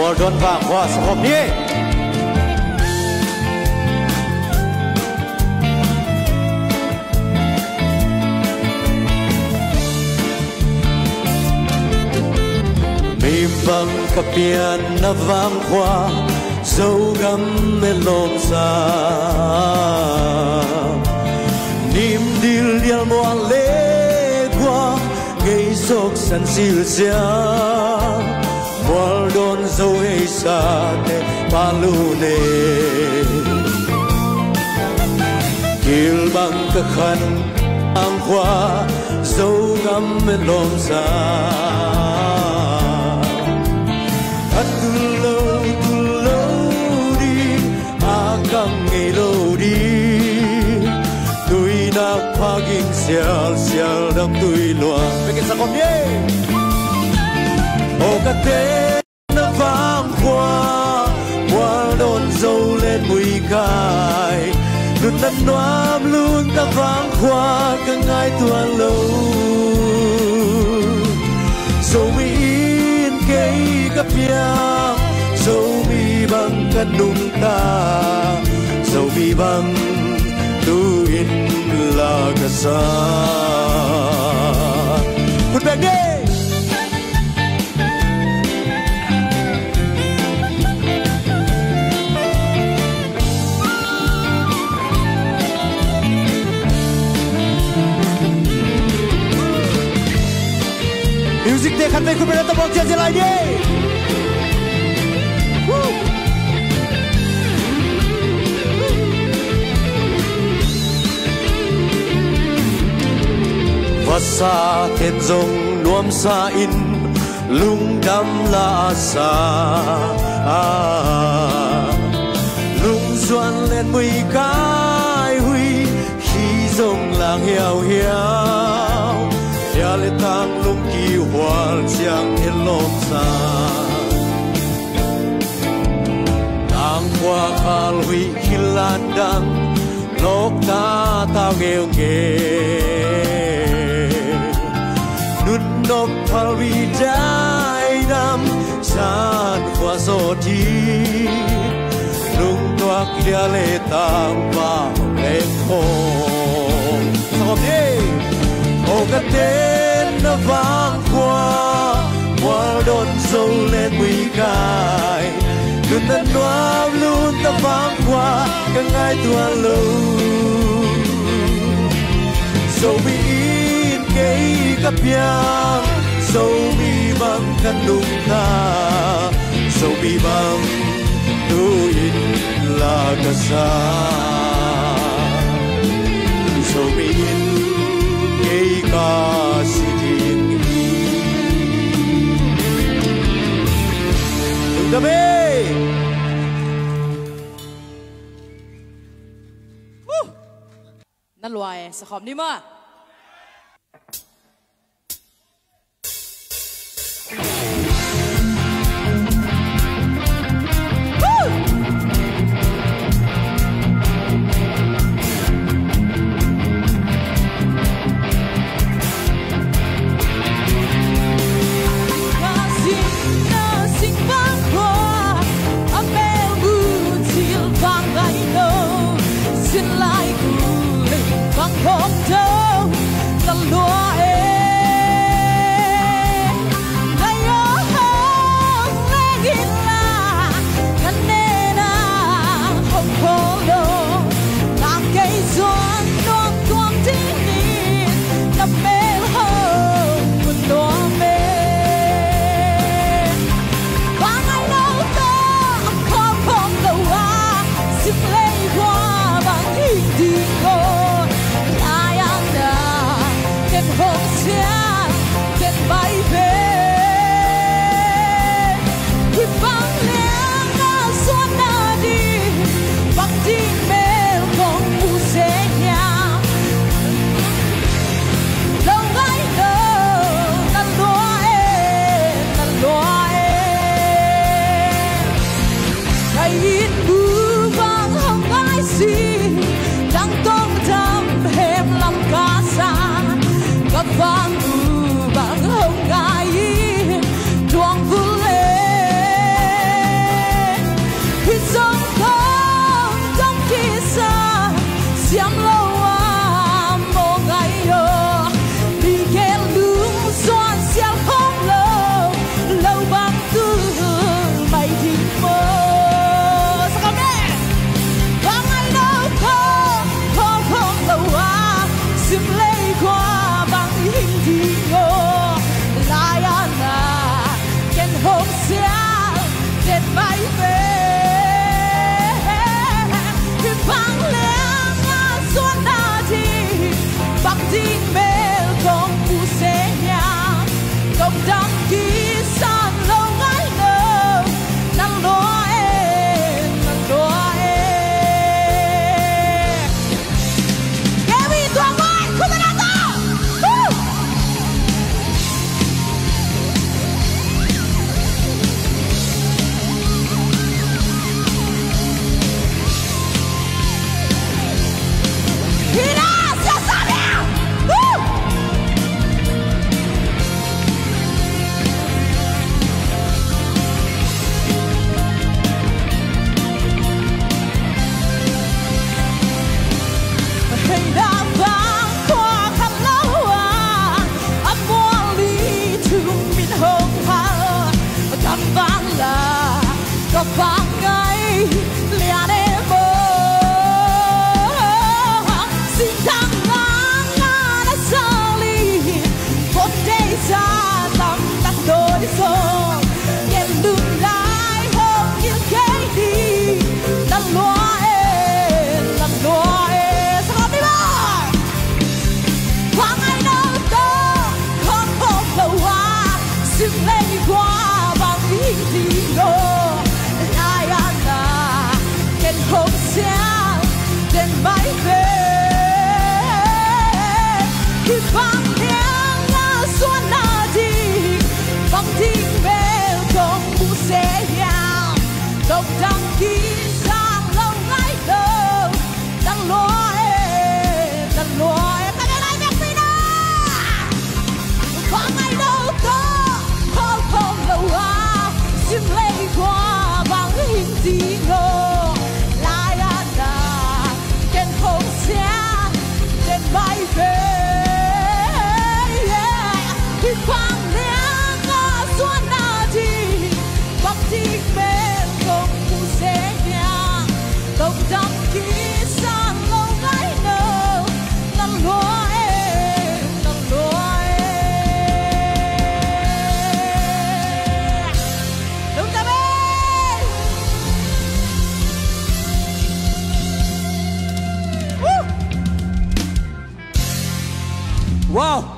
บัวดอนว่างว่าสมนี้มีบังกับเปียนนับวางขวาdấu gắm bên lom xa niềm điêu điêu mùa lễ qua gây sốc sẵn siêu xa mùa đón dấu hay xa để ba lưu nề kiều bằng các khăn ang qua dấu gắm bên lom xa thật từ lâu căng ngày lâu đi tôi đã phá kinh xiao đâm tôi loạn với cái sao không nhé ô cả tên nó vang qua đón dâu lên mùi cài luôn đất noam luôn ta vang qua cả ngày tuần lâu dâu mi in cây cặp nhau dâu mi bằng cắt nung ta dâu mi bằng tu in là cả sa một bèn đi music để khán giả cùng bên tập bóng chơi lại đi và xa thiên dòng luom xa in lung đắm la xa lung doan lên mùi cái huy khi dòng làng hiao hiao ya le tang lung ki hoal chiang in lom xa tang qua khal huy khilan dang lok ta tao nghèo nghề nop palvi dai nam san qua soti lung toak dia le tang pa le khong som đi ô cả tên nó vang qua đón dâu lên mùi cài luôn tân noam luôn ta vang qua cả ngày tuần lâu dâu mi in cây cặp nhau dâu mi bằng khăn đụng ta dâu mi bằng tu in là cả sa dâu mi in cây ca si thiên đừng đam mêนั่นรวยสะขอมนี่มั้ย mãi về khi vang tiếng xuân là gì vang tiếng bell không bu xe nhà đồng đăng ký sang lâu ngày đầu đang loa các bạn lại nhắc đi đó vang ngày đâu có không lâu à xin lấy qua vang hình gì ngờ lại là kèn không xe trên bay về khi vang tiếng xuân là gì vang tiếng bell không bu xe nhà đồng đăng ký sang lâu ngày đầu đang loa đúng ta bên Wow.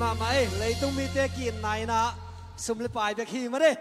มาไหมเลยต้องมีเตะกินไหนนะสมเลยปลายไปขี่มาดิ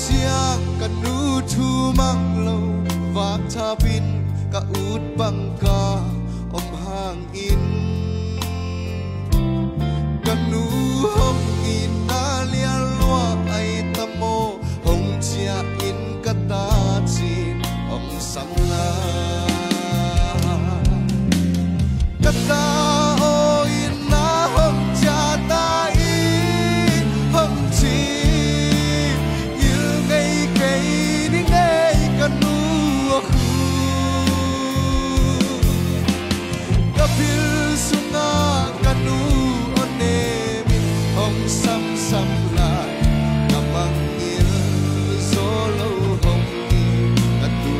chiang kan nu thu mang lo vak tha bin ka ut bang ka om hang in kan nu hong in na lia lua ai tamo hong chia in ka ta chin om sam la ka ta o in na hong cha ta in hong chi il ngai kai ni ngai kan nu khu ka pil sunga kan nu one mi hong sam sam lai ka mang il solo hong ni ka tu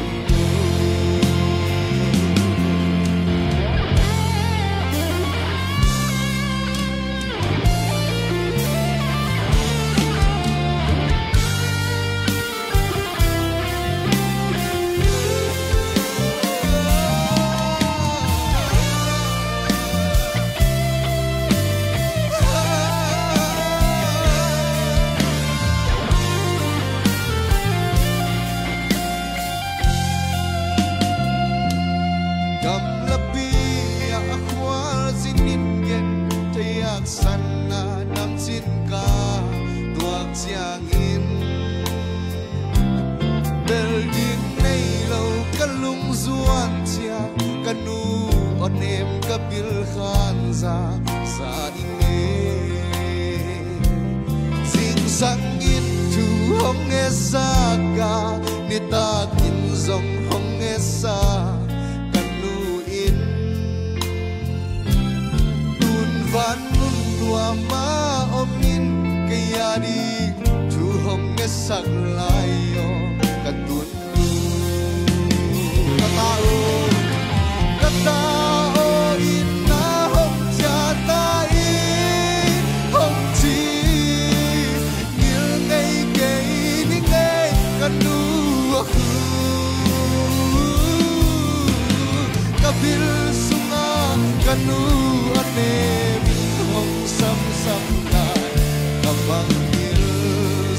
nem ka bil khan za sa inge sing sang in tu hong e sa ka ni ta kin zong hong e sa kan nu in tun van nun tua ma om in ke ya di tu hong e sak lai yo ka tun ka ta o ka ta kapil sunga kanu ane hong sam sam lai kabang il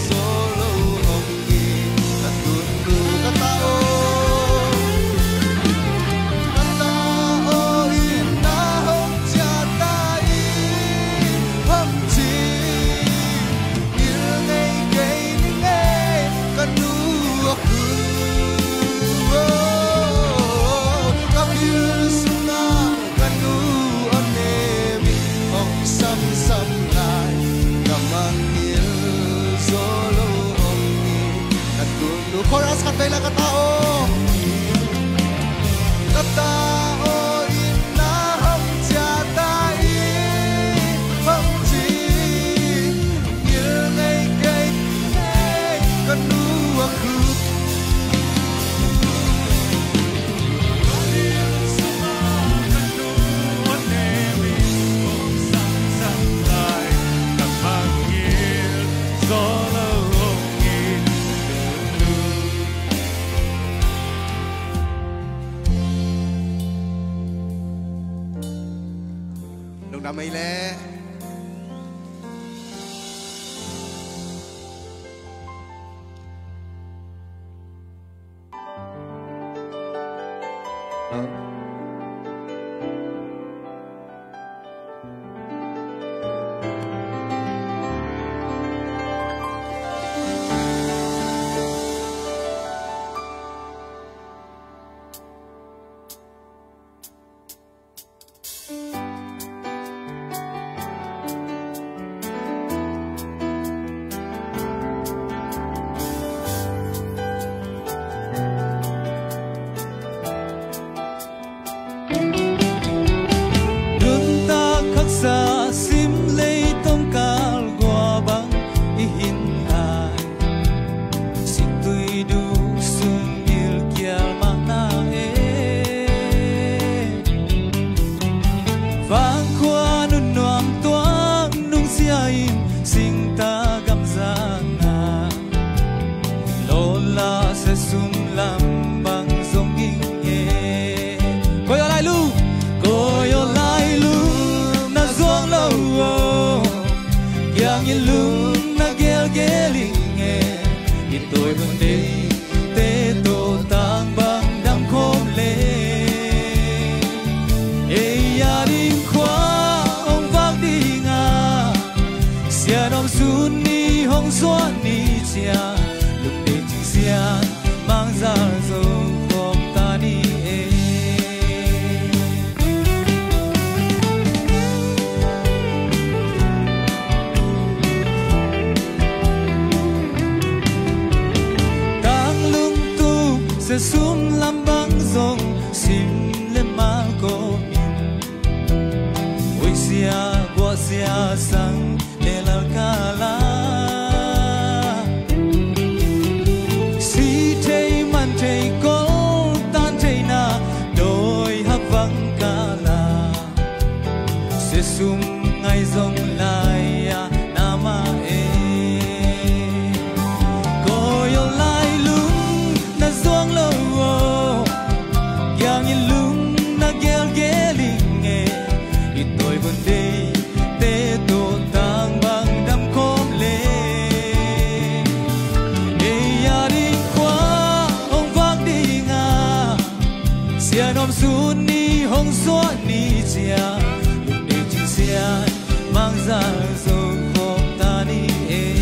solo hong ni katun katao katao ina hong cha tai hong chi il nei kai ni nei kanu aku chorus kat bela katao katao ina hong cha tai hong chi il nei kai kanu aku mày lẽ sum lam bang zong sim le ma ko oi sia bo sia sang le la kala si thei man thei ko tan thei na doi hấp vắng kala se sum ngai zong lai ya nama e ko yo lai lung na zong lo yang in lung na gel geling e i tôi vẫn đi te to tang bang đam khom le e ya đi qua ông vang đi nga sia nom sun ni hong so ni chia lúc đi chinh sia mang ra rồi không ta đi e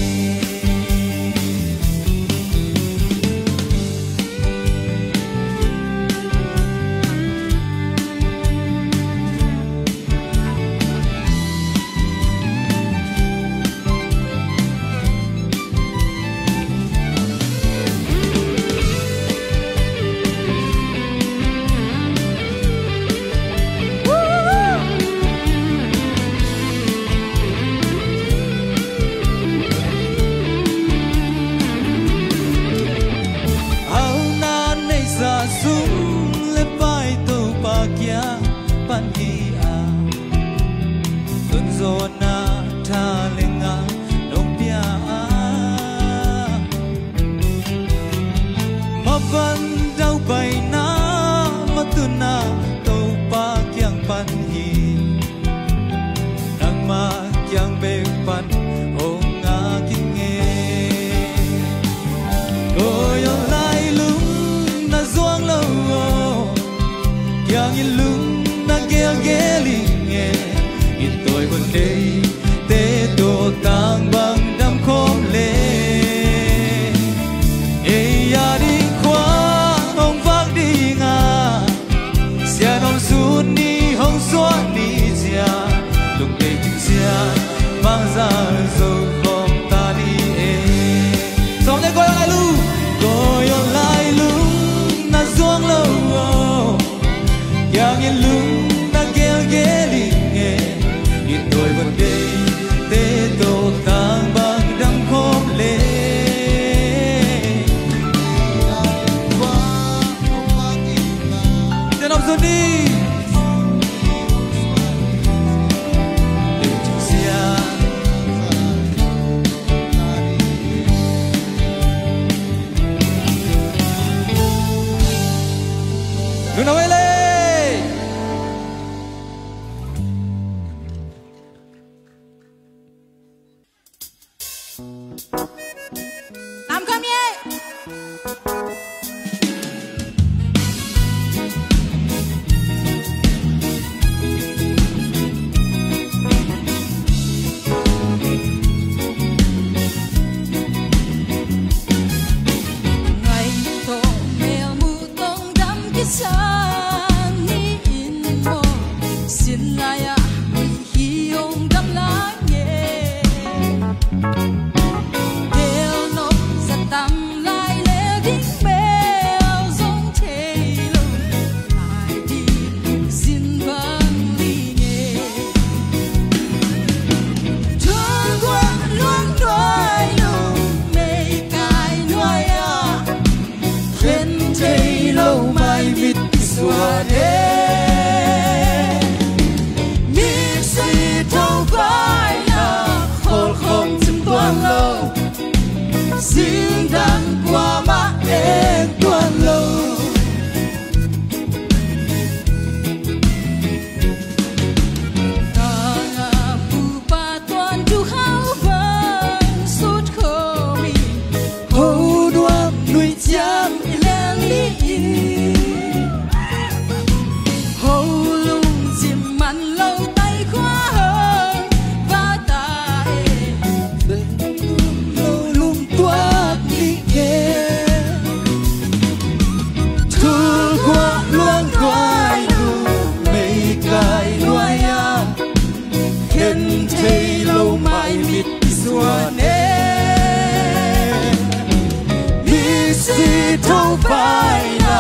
thâu phai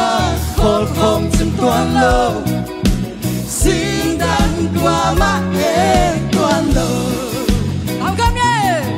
toàn lâu xin đắng qua mắt em toàn lâu. Làm cơm đi. Hãy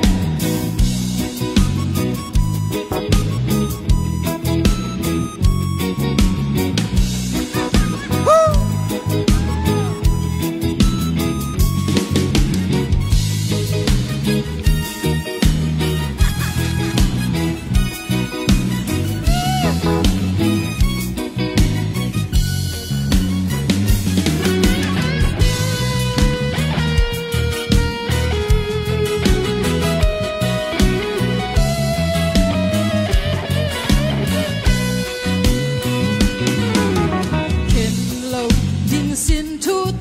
subscribe cho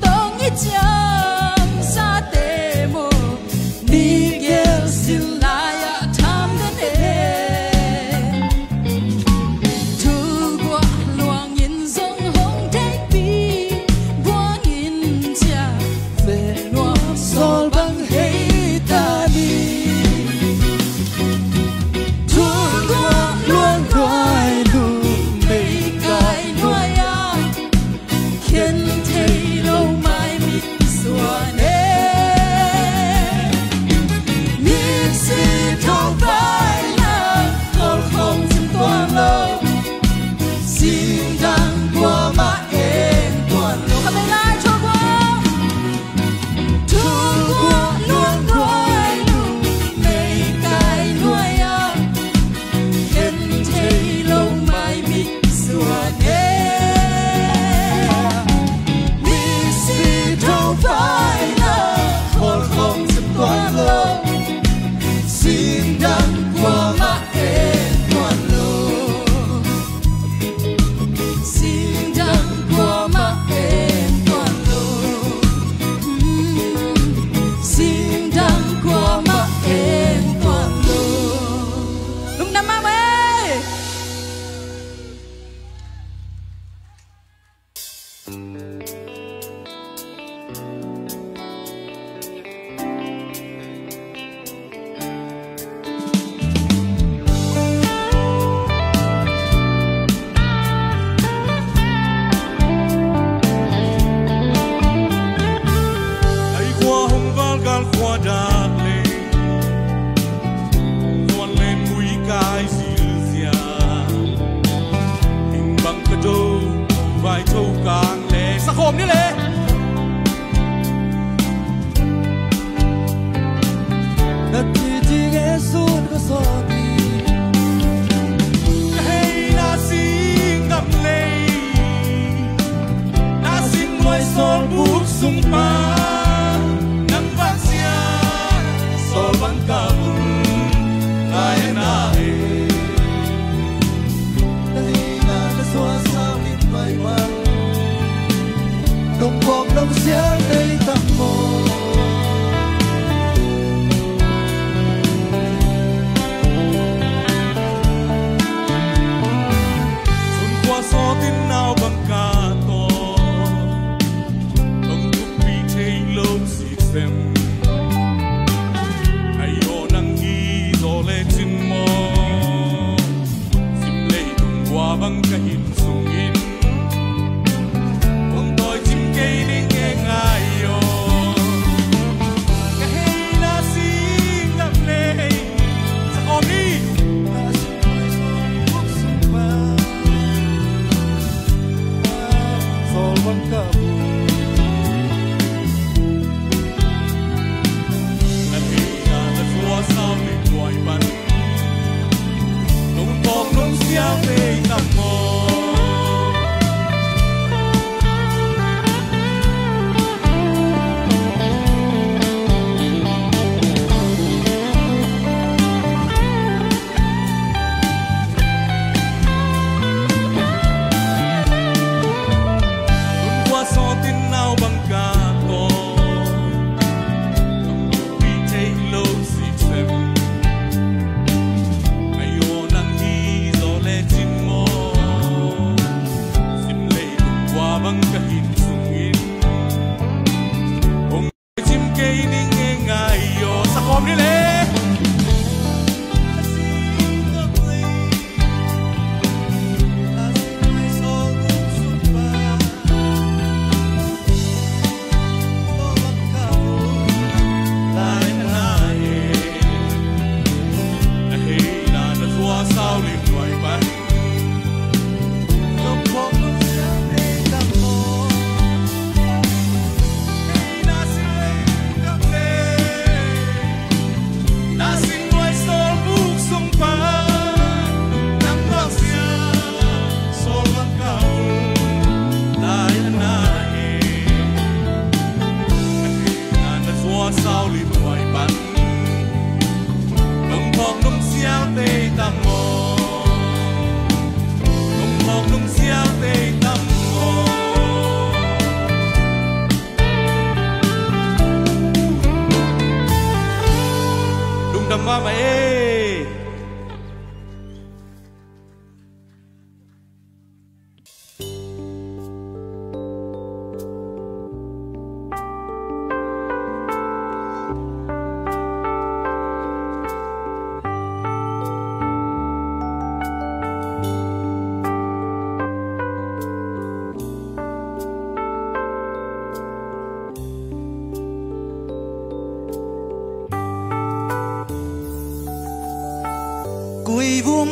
kênh Ghiền Mì Gõ để không bỏ lỡ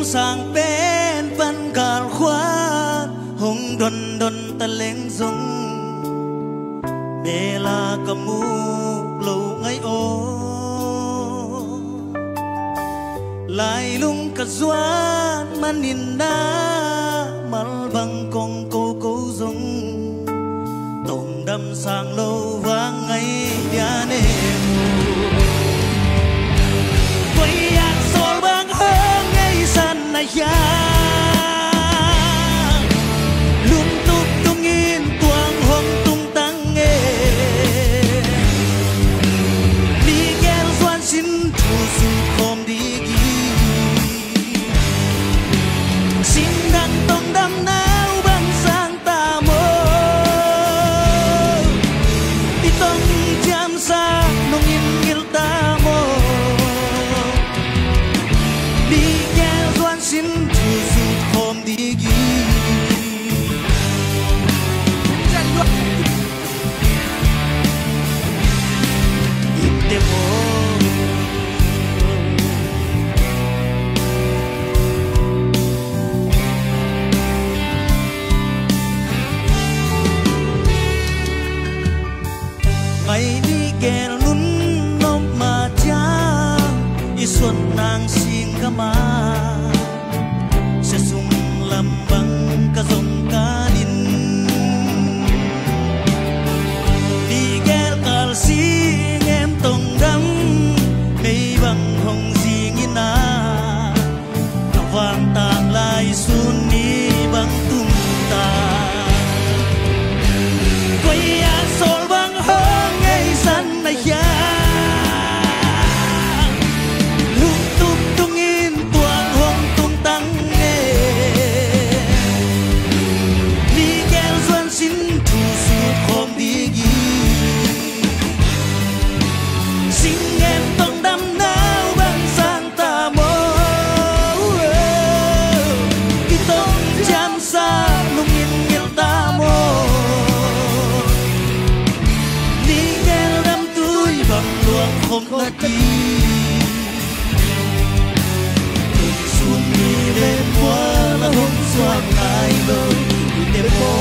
sang bên vẫn càn khoa hùng đồn đồn ta lên dung mê là cầm mu lâu ngày ô lại lung cả doan mà nhìn na mal bằng con câu câu dung tổng đâm sang lâu vang ngày dia nêm quay ăn sol bang hơn ngày san na ya luôn túc tung in tuang hong tung tăng nghe đi gel doan xin thu su khom đi xin đăng tông đâm náo bằng sang ta mơ đi tông chạm xa nông in ngil ta mơ đi ghe doan xin thu su khom đi ghi ít mơ ngày đi ghe lún nôm mà cha y xuân nàng xin ca ma sẽ sung làm bằng ca dòng ca đinh đi ghe cà si em tông đắm mây bằng hồng gì như na vàng tàng lại xuân đi bằng tung ta quay ăn sol bằng hơn ngày san này ya lúc tung tung in tuang hong tung tăng nghe đi gel doan xin thu su khom đi ghi xin em tông đâm náo bằng sang ta mơ đi tông chạm xa lung in ngel ta mơ đi gel đâm túi bằng luồng không là chi xuân đi lên qua là hôm xoan ai lời đi đêm mơ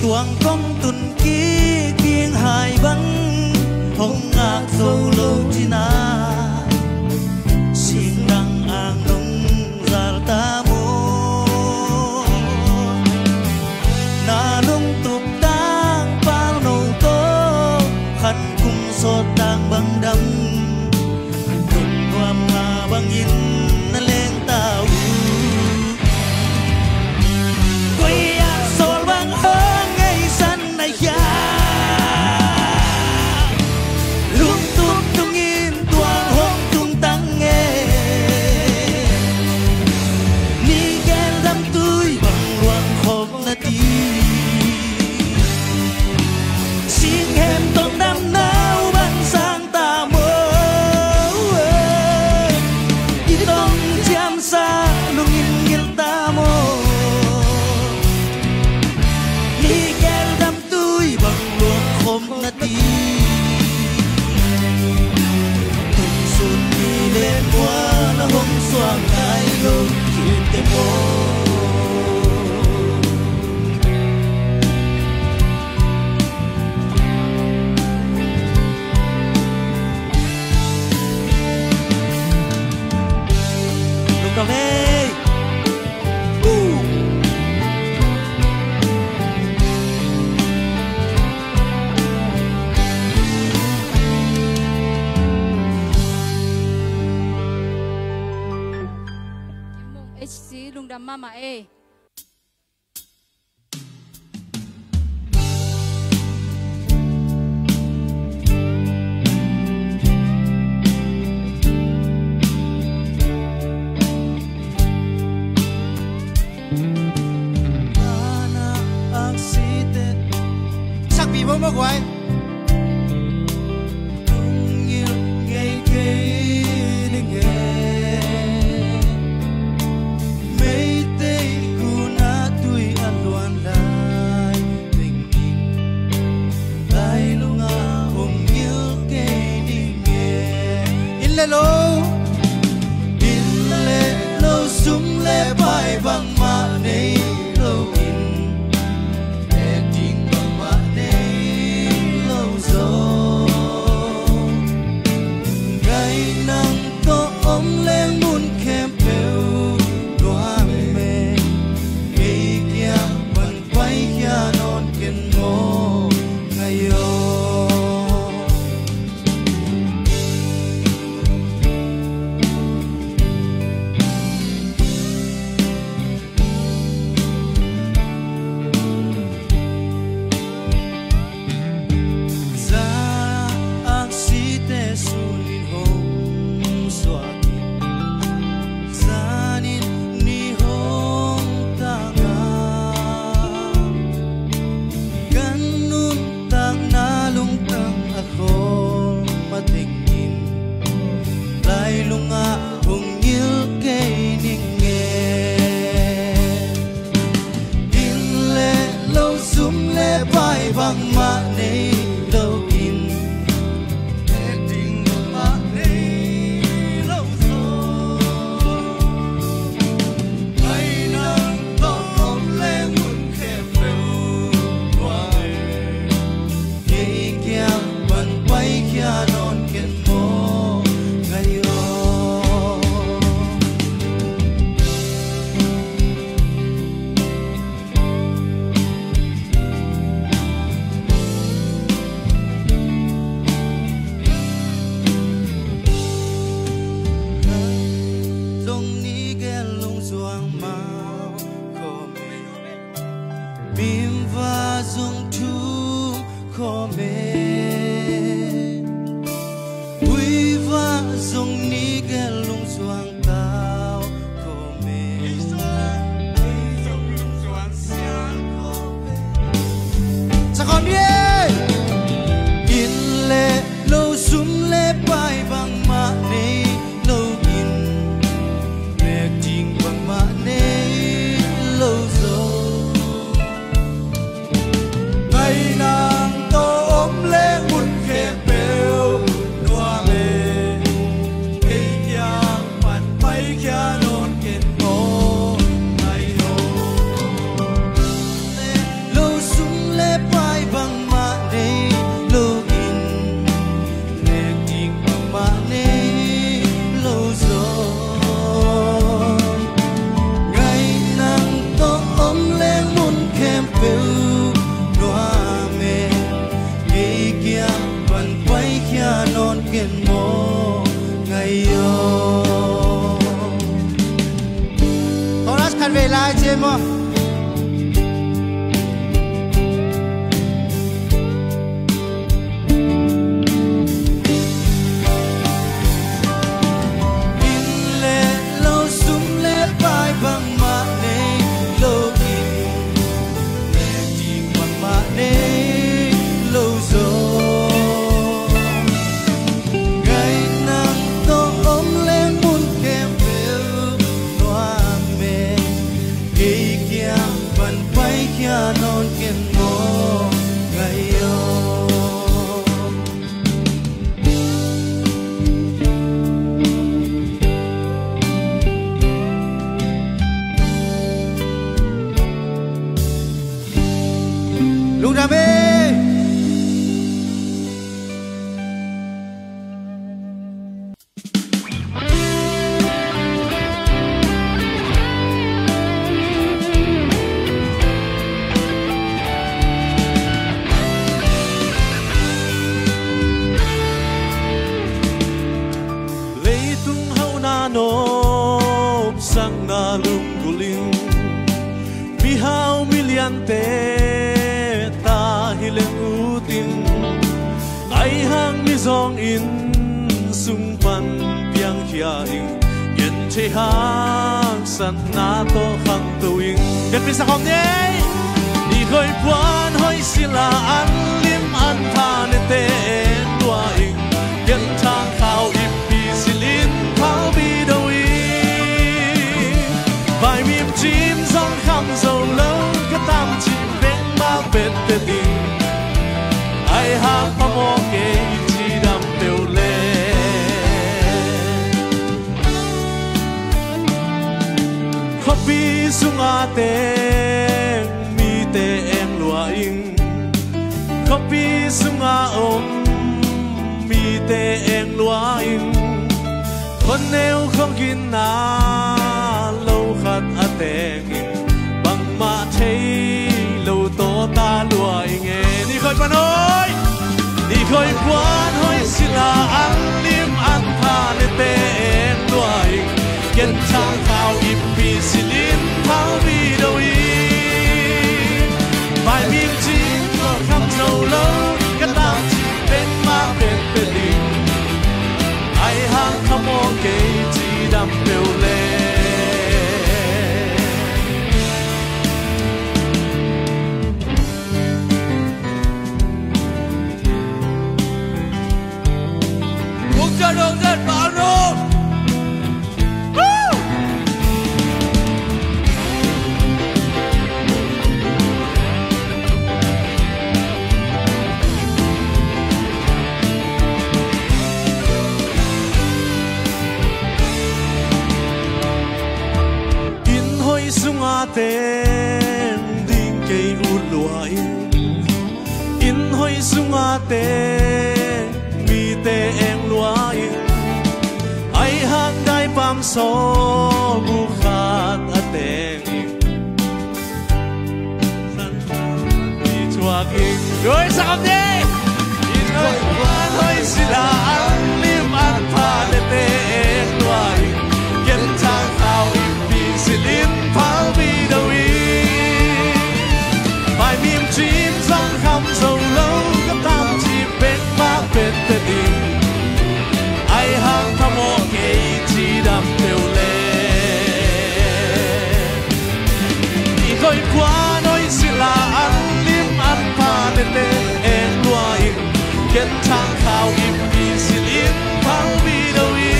tuang công tuần ký kiêng hai băng hồng ngạc dâu lâu chi na xin đăng ang nông gial ta mô na nông tục tang pal nâu tô khăn cung so tang băng đâm tuần hoam nga băng in na lên tao quay ăn sol băng hơn ngày san này ya luôn tung tung in tuang hong tung tăng nghe ni gel đâm túi bằng luang khom na ti xin em tông đâm náo bằng sang ta mơ đi tông chạm xa lung in ngil ta mơ đi gel đâm túi bằng luồng khom na ti tung xuân đi lên qua là hôm xoang ai lâu khi tem mô lúc đó về HC lung đam mama e quái ngày cây nghe mấy tây cu na tuổi ăn loan lại tình lại luôn à hồng như cây nghe in lệ lâu sum lệ bài bằng mà này lâu in để tình bằng mà này lâu rồi ngày nắng to ôm lên muôn kem bèo loa mê ngày kia vẫn quay kia non kiên ngô ngày yo bằng mà này lâu in để tình bằng mà này lâu rồi ngày nắng to ôm lên muôn khép bèo loài ngày kia vẫn quay kia non kiên mô ngày bim và dùng thu khó mê quý và dùng ní ghé lung xoang tao khó mê sao còn đi in lệ lâu sum lệ bài bằng mà này lâu in mẹ tình bằng mà này lâu rồi ngày nàng to ôm lên một khe bèo loa mê cây kia bàn bay kia non kiên cố ngày hồ lâu sum lệ bài bằng mà này lâu in lệ tình bằng mà này lâu rồi ngày nàng to ôm lên một khe bèo non kiên mô ngày yo Horas kan về lại chứ mà in lệ lâu sum lệ bài bằng mà này lâu in lệ tình bằng mà này lâu rồi non kiên mô ngày yo lúc ra bê nop sang na lungguling bihau miliante ta hileng utin ai hang mi zong in sung pan piang hiaing yen che hang san na to khang tuing yen pisa khom nei ni khoi puan hoi sila an lim an เตงมีเตงลัวอิงเขาปีสุงาอมมีเตงลัวอิงคนเนวของกินนาเล่าขัดอาเตงอิงบังมาเทเล่าโตตาลัวอิงนี่คอยปนอยนี่คอยกวานหอยศิลาอันลิมอันพาในเตงลัวอิงเก็นทางข่าวอิบปีสิลินเผาบีดวีไม่มีจริงก็คำเท่าเล่าก็ตามที่เป็นมาเป็นเป็นดิงไอหางขโมยเกยจีดำเปลวเล่พวกจะโดนเด็ดบาโรเต็มดิ่งเกยอุลวายอินหอยสุงาเตมีเตเองลวายไอหักได้ปามโซบุขาดอาเตงมีชวกอิงด้วยสามเดอินหอยหวานหอยศิลาอันลิมอันพาเลเตเองลวายเก็นทางข่าวอิมปีสิลินเผาบีดวีไม่มีจีมสองคำเท่าเล่าก็ตามที่เป็นมาเป็นแต่ดิงไอหางขโมยเกยจีดำเปลวเล่นี่คอยกว่าน้อยศิลาอันลิมอันพาเล่เองลวยเก็นทางข่าวอิมปีสิลินเผาบีดวี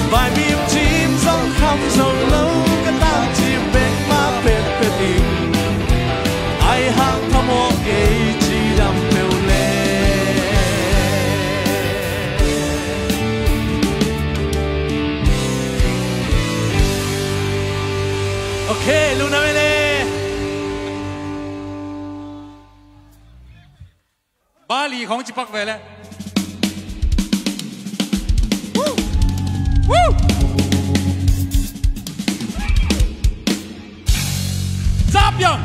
ไม่มีจีมสองคำเท่าเล่าก็ตามที่เป็นมาเป็นแต่ดิงไอหางขโมยเกยจีดำเปลวเล่โอเคลูนาเมเล่บาลีของจิปักเวลจับยัง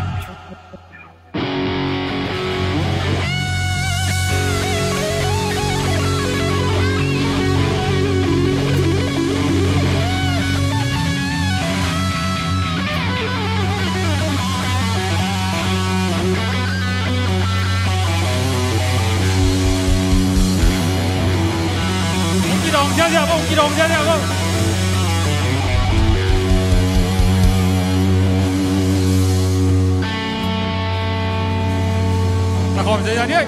กีดองเจ้ากีดองเจ้าตะคอมเสียเนี่ย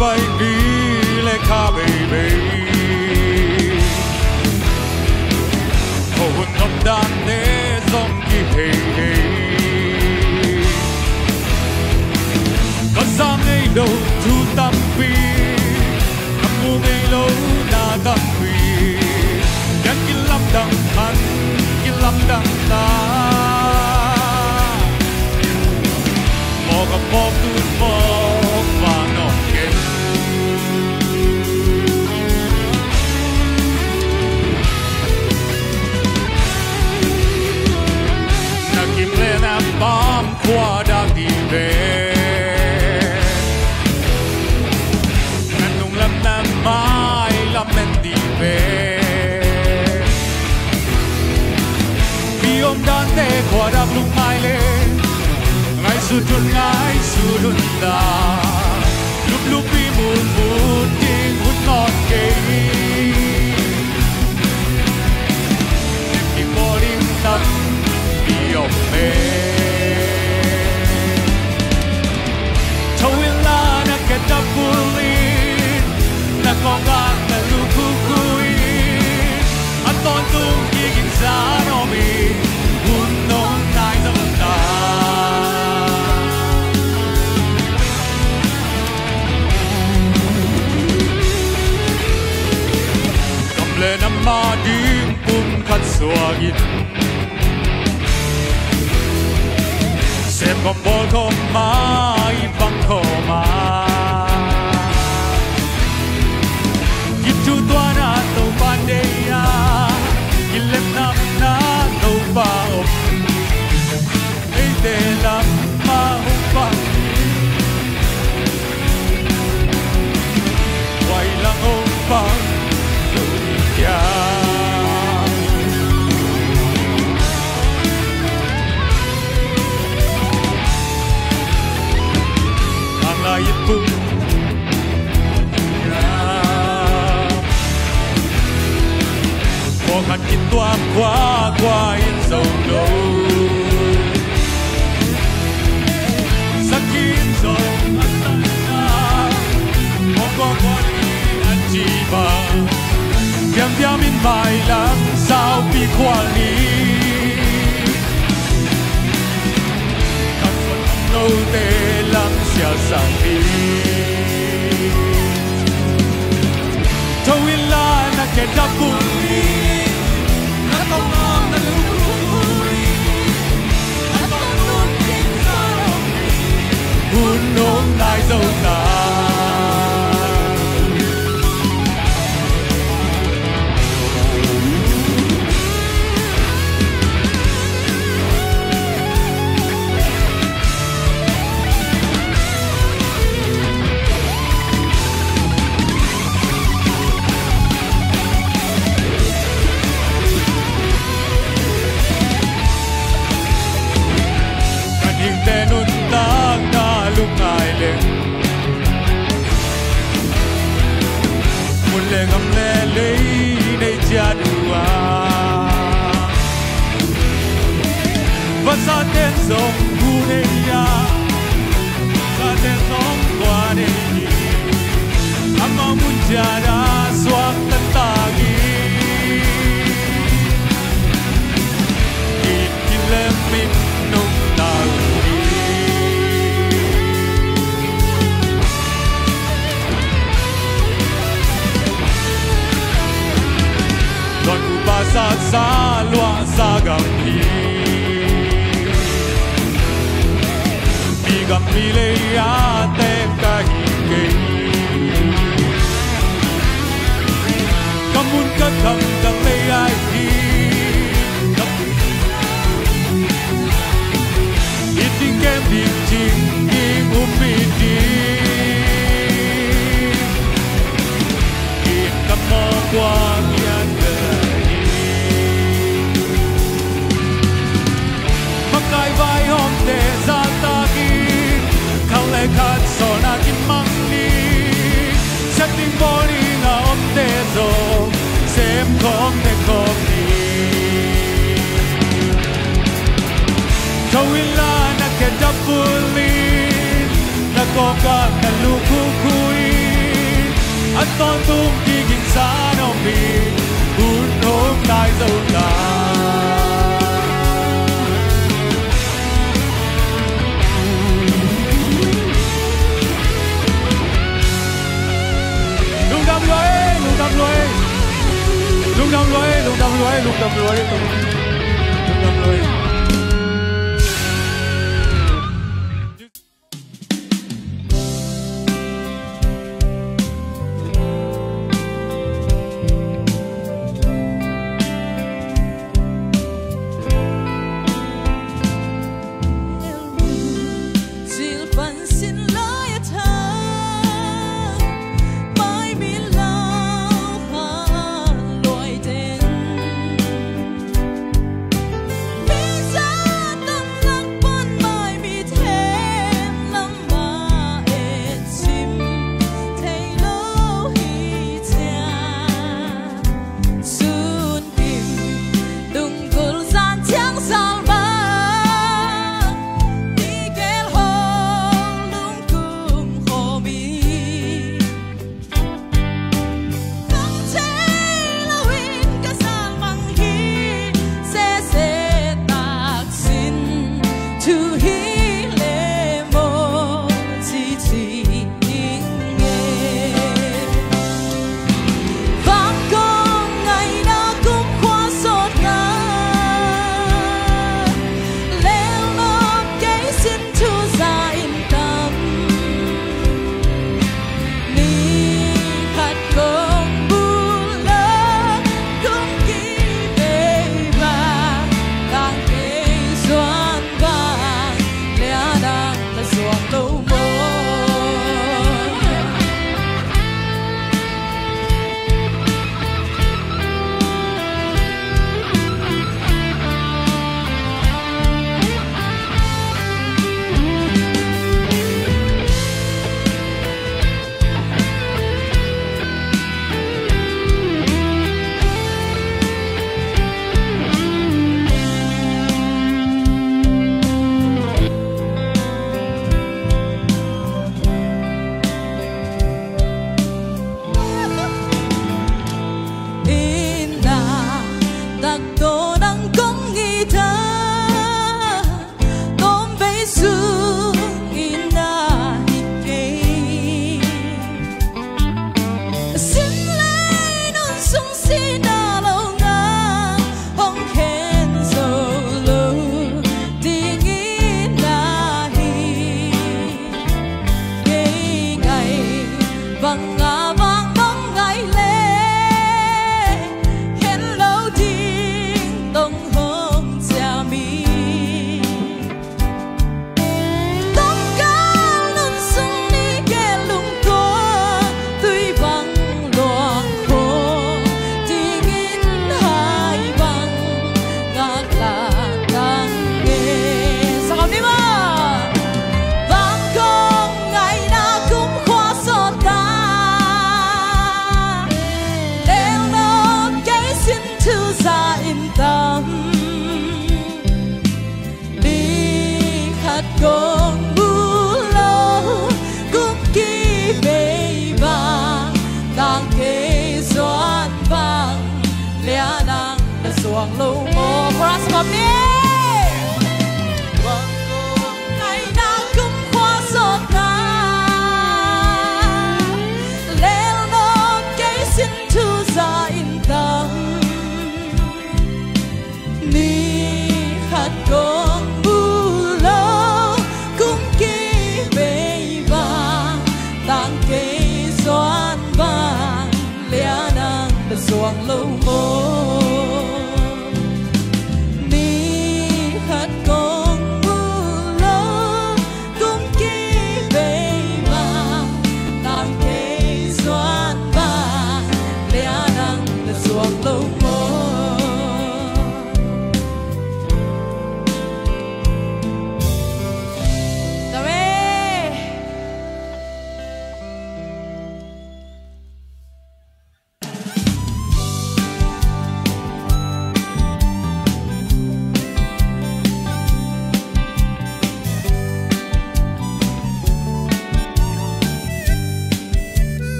ไปดีเลยค่ะเบบีโอ้หุ่นทำดันเน่ส่งกี่เพย์ก็ซ้ำในโลกทุกตั้งปีทำมูในโลกน่าตั้งปียังกินลำดังพันกินลำดังตาหมอกับหมอตูนหมอฟ้านอกเก็บกิมเลน้ำบ้ามขวาดักดีเบนั่นนุ่งลำน้ำไม้ลำเล่นดีเบพี่อมดันเตะขวาดักลุงไม้เล่ไงสุดจนไงสุดนดาลุกพี่มูนดิ้งหุ่นนอนเกยพี่บอดิ้งตับพี่อมเล่ทวิลานักเก็ตดับบุลีนักกองการ con bol không mai vắng không mà kịp chu toa na tàu ban đêm à kịp lem nam na tàu ba ôm ấy để làm ma ôm ba quay lăng ôm ba rồi kia itu bukan kita qua insau lo sakit so asana moko kwani anjiba diam in mai lang sao bi kwani kan no te lang sia sang đi thôi là na kẻ đáp bùi na không ngon na lùi na không luôn trên sao buồn nôn lại dâu ta ngắm lẽ lấy đây cha đùa và xa tên sông bu đây ya xa tên sông qua đây anh mong muốn cha đã xóa tất ta ghi kịp lên mình nông ta sa sa loa sa gam hi le ya te ka hi ke kamun ka tham dang le ai hi eating kem dik ching kim umbi di in ka mo kwa yan kai vai hôm để ra ta kia khao lệ khát so na kim mang đi chắc tin vô đi ngà hôm để rồi xem không để không đi thâu ila na kẹt đắp buli na có cả na lu khu khui anh ton tung đi kinh xa nông đi hút hôm đại dâu ta lung đam lối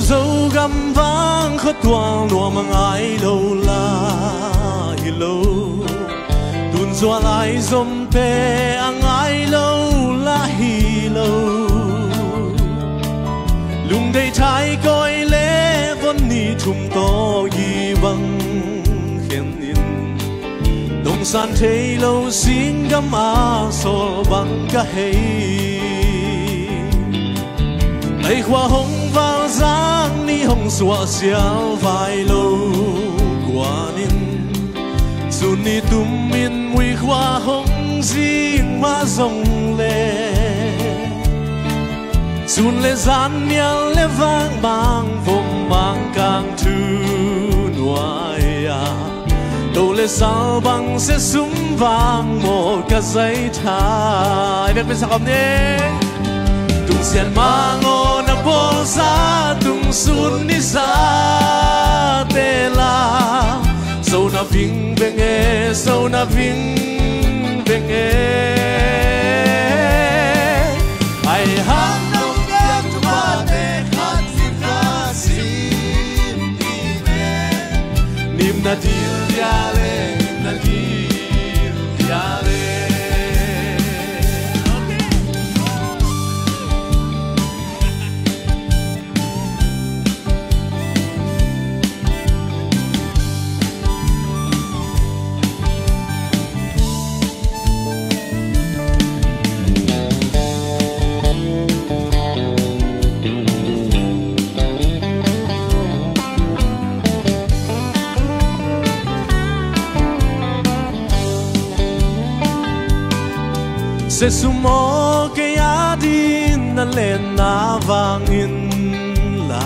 dấu găm vang khó toang lùa mang ai lâu la hi lâu tuôn gió lại dòng pe ang ai lâu la hi lâu lung đầy thái coi lẽ vẫn ni thum to y văng khen in đông san thấy lâu xin găm a sol bằng cả hay ai hoa hồng vào giang ni hồng xua xiao vai lâu qua nín dù ni tum min mùi hoa hồng riêng mà rồng lệ dù lệ gian miel lệ vang mang vùng mang càng thư nuai à đâu lệ sao bằng sẽ súng vang một cái giấy thai biết biết sao không nhé tung xiên mang on a bolsa tung sun ni sa te la sâu na vinh benge sâu na vinh benge ai hát nông đẹp ma te khát xin ra xin đi về nim na dil ya le nim na dil ya le se sumo ke adin na len na vangin la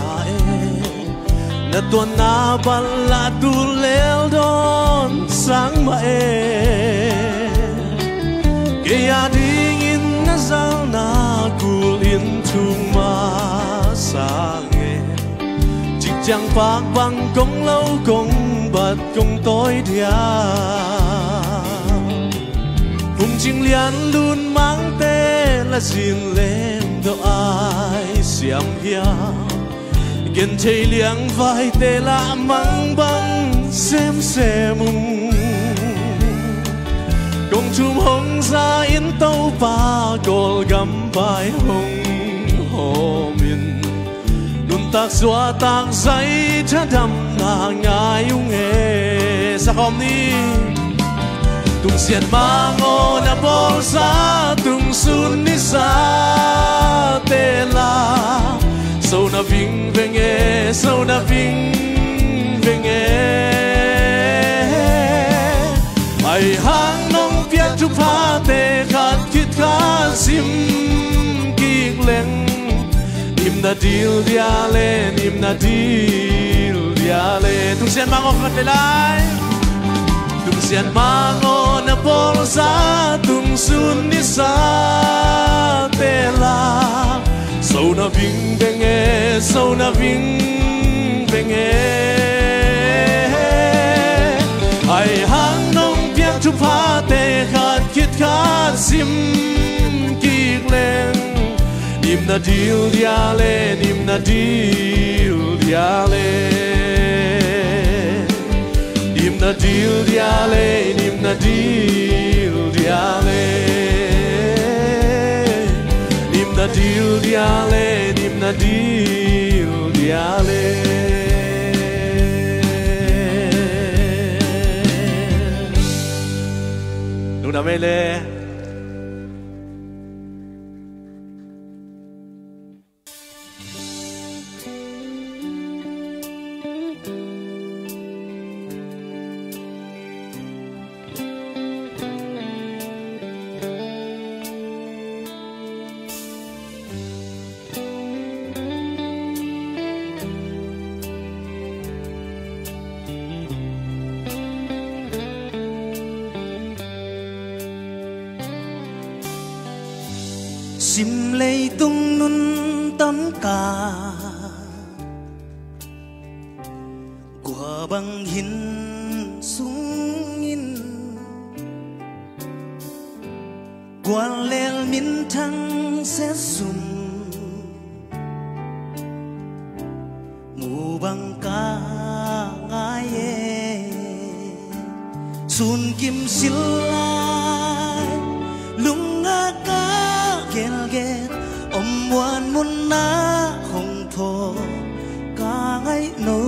na tuan na bala tu lel don sang ma ke adin in na zal na kul in thung ma sang chik chang pak bang kong lâu kong bat kong toi dia cùng chinh lian luôn mang tên là xin lên đâu ai xiêm hia kiên thấy liang vai tê la mang băng xem cùng chum hồng ra in tàu pa col gam bài hồng hồ min luôn tác xóa tác giấy cha đầm na ngài ung nghe sao không đi tung xiên mang on a bolsa tung sun ni sa te la sâu na vinh venge sâu na vinh venge ai hang nong piat tu pa te khat kit kha sim ki leng nim na dil dia le nim na dil dia le tung xiên mang on khat lai tung xiên mang on a bolsa tung sun ni sa te la sâu na vinh benge sâu na vinh benge ai hang nong piang chu pa te khat kit khat sim ki leng nim na dil dia le nim na dil dia le nim na dil dia le nim na dil dia le nim na dil dia le nim na dil dia le nung na mele sim lei tung nun tâm ca của băng hin sung in quan lel min thăng sẽ sum sun kim silai lung nga ka gel gel om wan mun na hong tho ka ngai no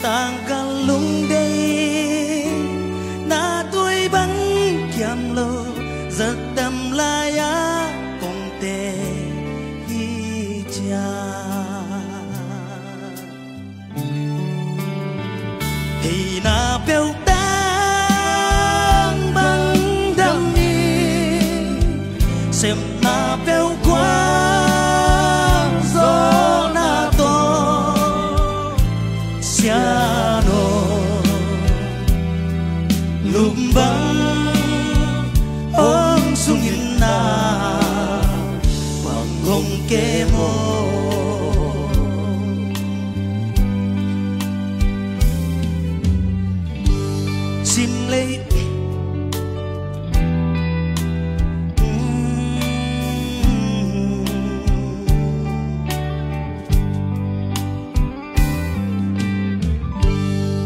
tang ka lung day na tuổi bắn kiam lo giật đầm la ya công tê hi cha thì na bèo tang băng đầm đi xem na bèo qua gió na to xia no lùm băng ôm sung hin na bằng hồng kê mô xin lấy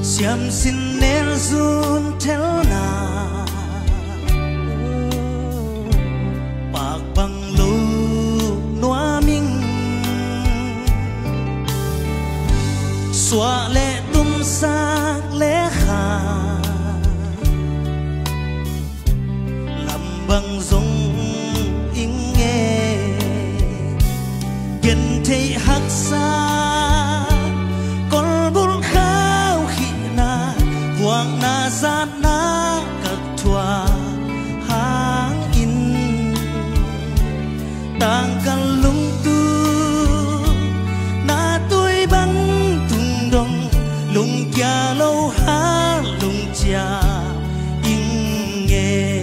xiêm xin nén run theo na bạc bằng lũ noa minh xóa lệ tum sa lệ khả làm bằng dung in nghe kiên thấy hắc xa con bún khao khi na quang na sát na cất thua hàng in tang kan lung tu na tuổi bắn tung đông lung kia lâu ha lung chia in nghe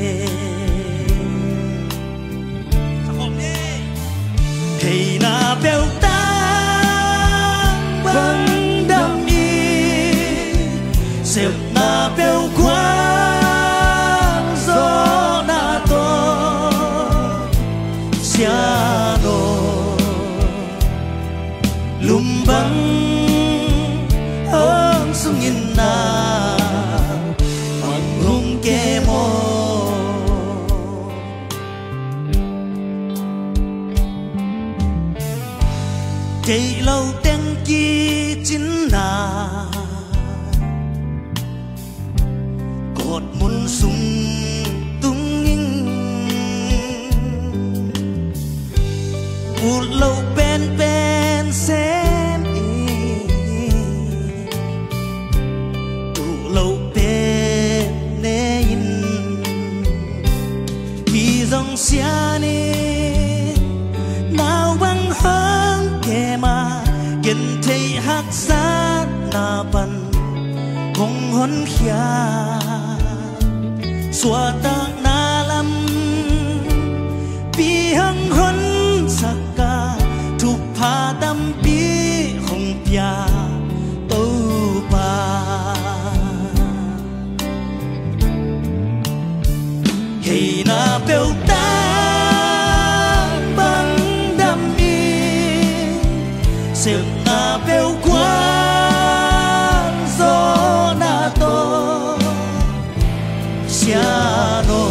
thì na bèo tang bắn đam đi xem na bèo qua gió na to xia no lùm băng ôm sung nhìn na bằng hung kê mô cây lâu tên kia chính là cột muôn sung tung nghinh một lâu bên bên xem tụ lâu bên nê in vì dòng xia nê nào băng hơn kề mà kiên thấy hắc sát na bắn hong hon khia xóa ta na lam bi hang hon sakka thu pha tam bi hong pia tô pa hey na bèo tang băng đam đi xem na bèo qua gió na to xia no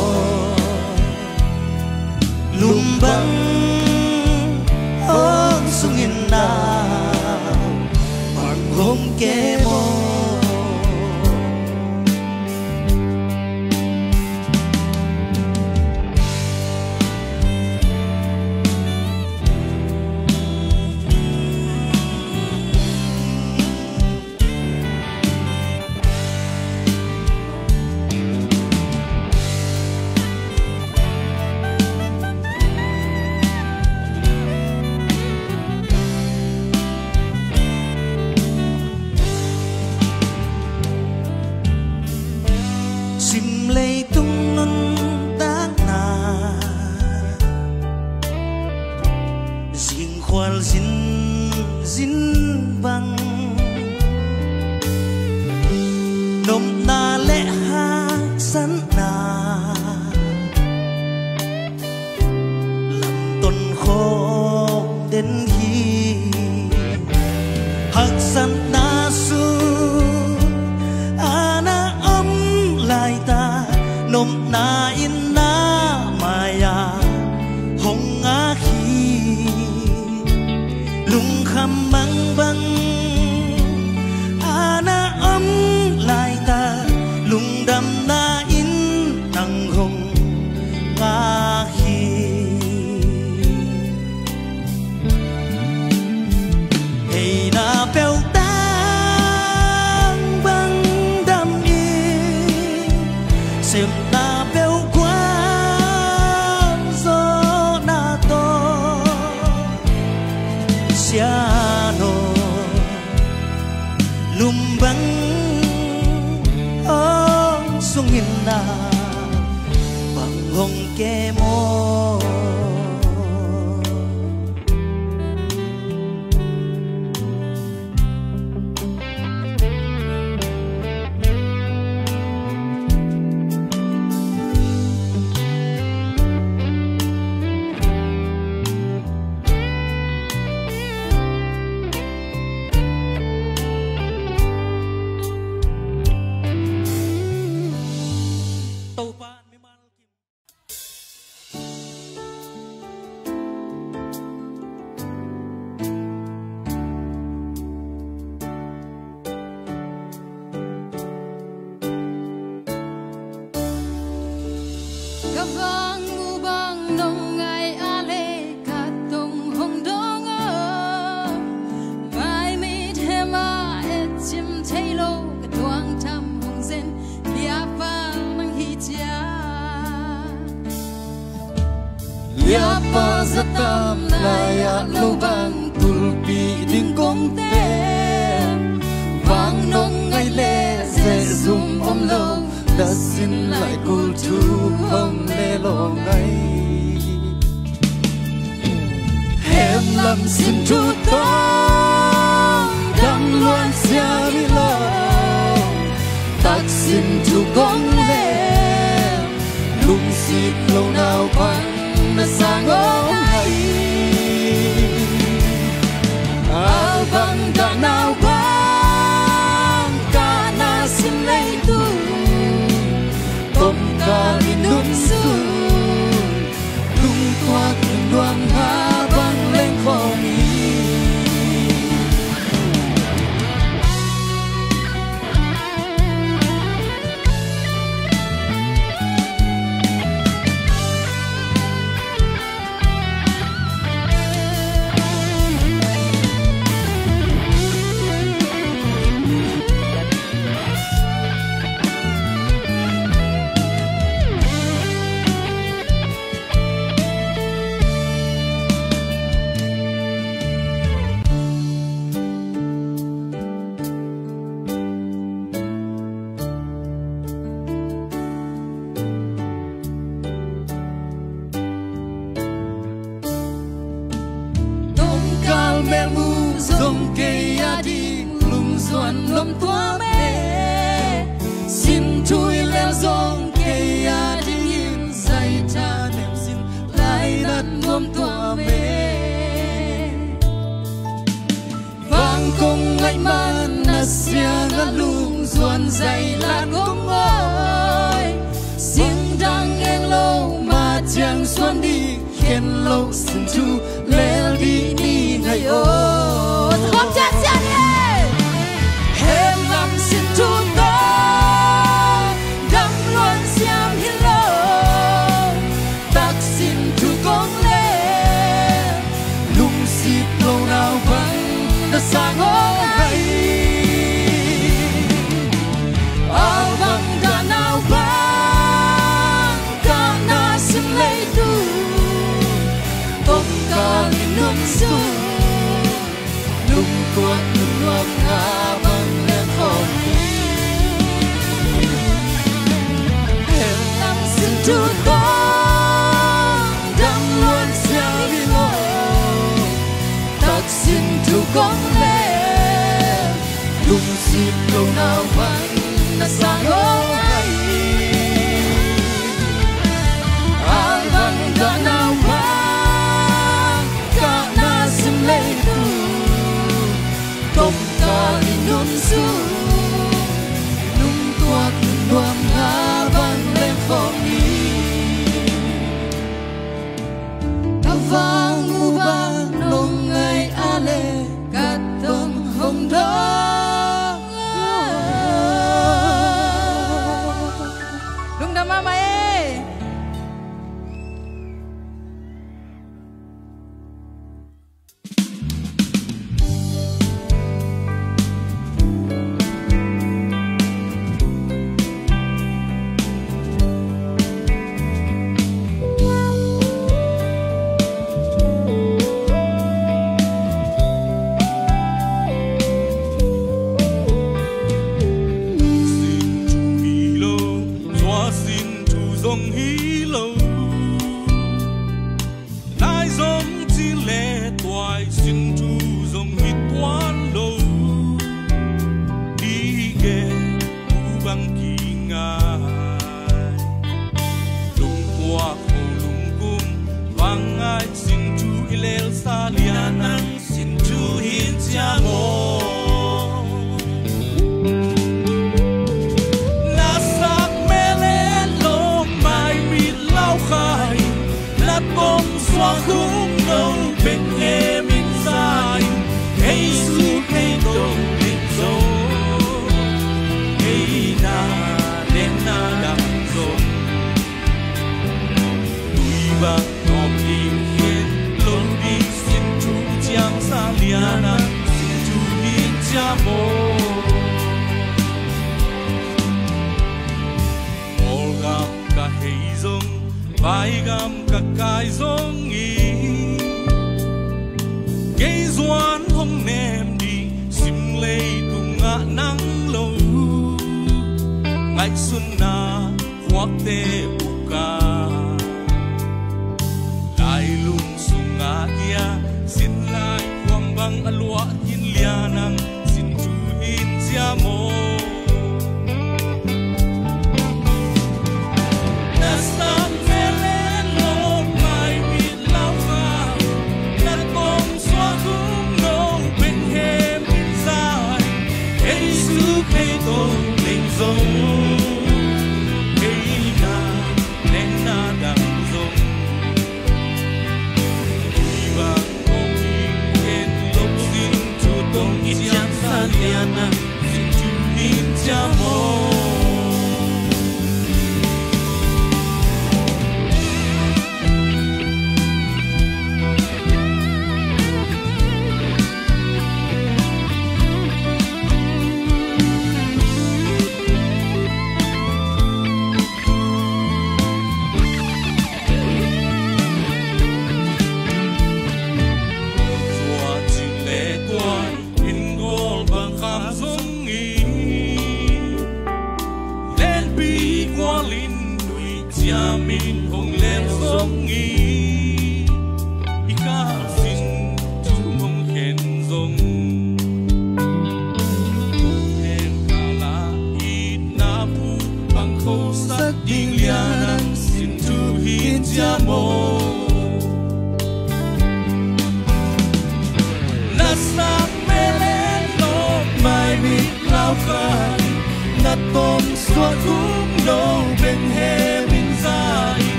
lùm băng ôm sung in na bằng hồng kê mô lom na in na maya hong a khi lung kham mang bang ana âm lại ta lung đam na in nang hong a khi hey na bèo tang bang đam đi xem na bèo qua gió na to siano lum bang ong sungin na bang hong ke mo Liapa zatam layak lubang tulpi ding kong te vang nong ngay le ze zoom om lo đã xin lại cô chú không lê lộ ngay em làm xin chú tông đang loan xia mi lo tác xin chú con lê lung xịt lâu nào quanh na sang ống hay áo vàng đã nào vàng cả na xin lấy tu tôm cả in nước sương lung qua từng đoàn hoa vang lên không ý dòng cây đi lùng doan lom tua mê xin chui leo dòng cây đi nhìn dây cha nem xin lại đặt lom tua mê vang công ngay man na sia ngắt lùng doan dây là công ơi xin đang nghe lâu mà chẳng xuân đi khen lâu xin chu leo đi đi ngày ơi không chết xe đi em làm xin chú tốt đắm luôn xem hiến lâu tác xin chú con lên lung xịt lâu nào vẫn đã sáng ống hay áo vàng đã nào vàng cả na xin lấy tu tôm cả lên nước sương lung qua từng loạt ngã vang lên không em làm xin chú con đang luôn xia đi lộ tác xin chú con lên lung xịt lâu nào vẫn đã sáng ống hay ai vang đã nào vang cả na xin lấy tu tôm cả in nước sương lung tua từng đoàn ngã vang lên không cả hay giống vai gam cả cài giống ý cây doan hông ném đi sim lây tung ngã nắng lâu ngày xuân na hoặc tê buka lại lung sung ngã kia xin lại quăng băng alua in lianang xin chu in chia mô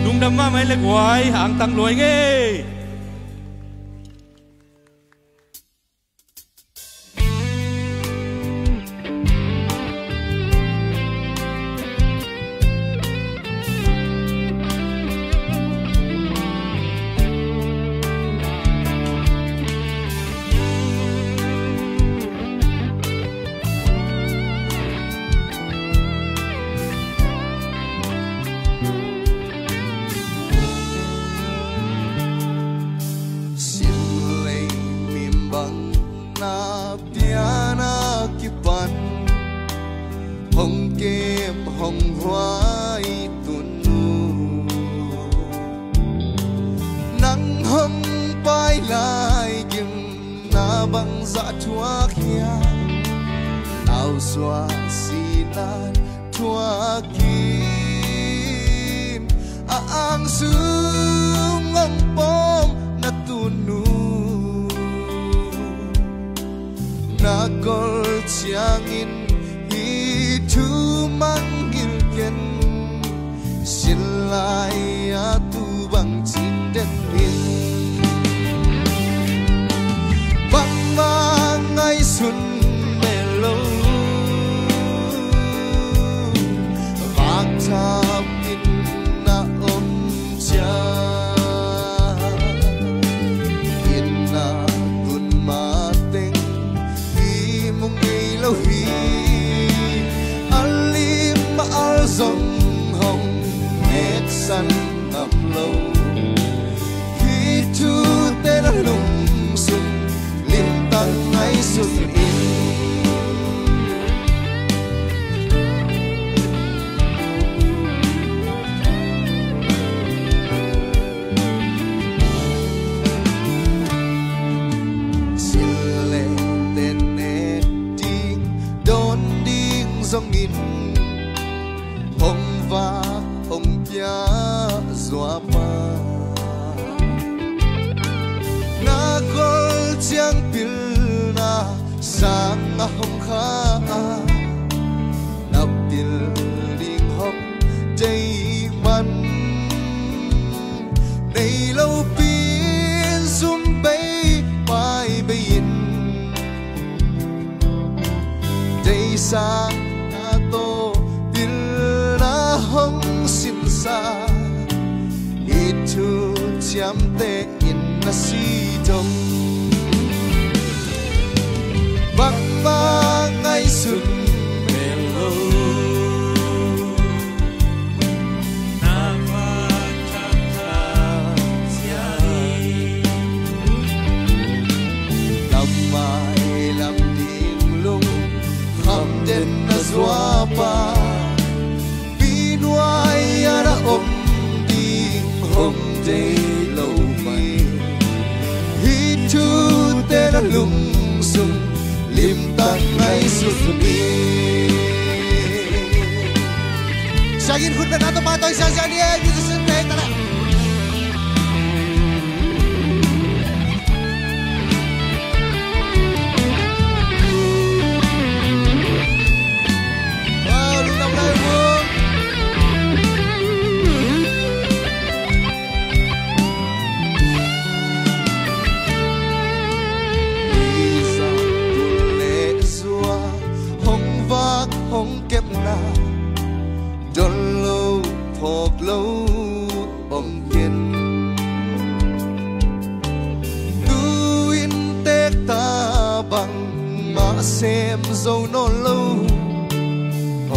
Đúng đâm mà mấy lệ quái hàng tăng lối nghe. hồng khá đập tiền liên hấp dây mặn này lâu pin zoom bay bay bay dây xa to til na hong sin sa itu cham te in na si dom vang mang ngày xuân mellow na va cha cha siai làm mai làm tiếng lung kham den na zua pa pinuai ana om ding hom day lâu mai hi chu te na lung sung lim tan ngày xuân đi sagin khut na to ma toy sa sa ni ai bi sin te ta la hong kep na don lâu phok lâu om ken tuin tek ta bang ma sem zo no lâu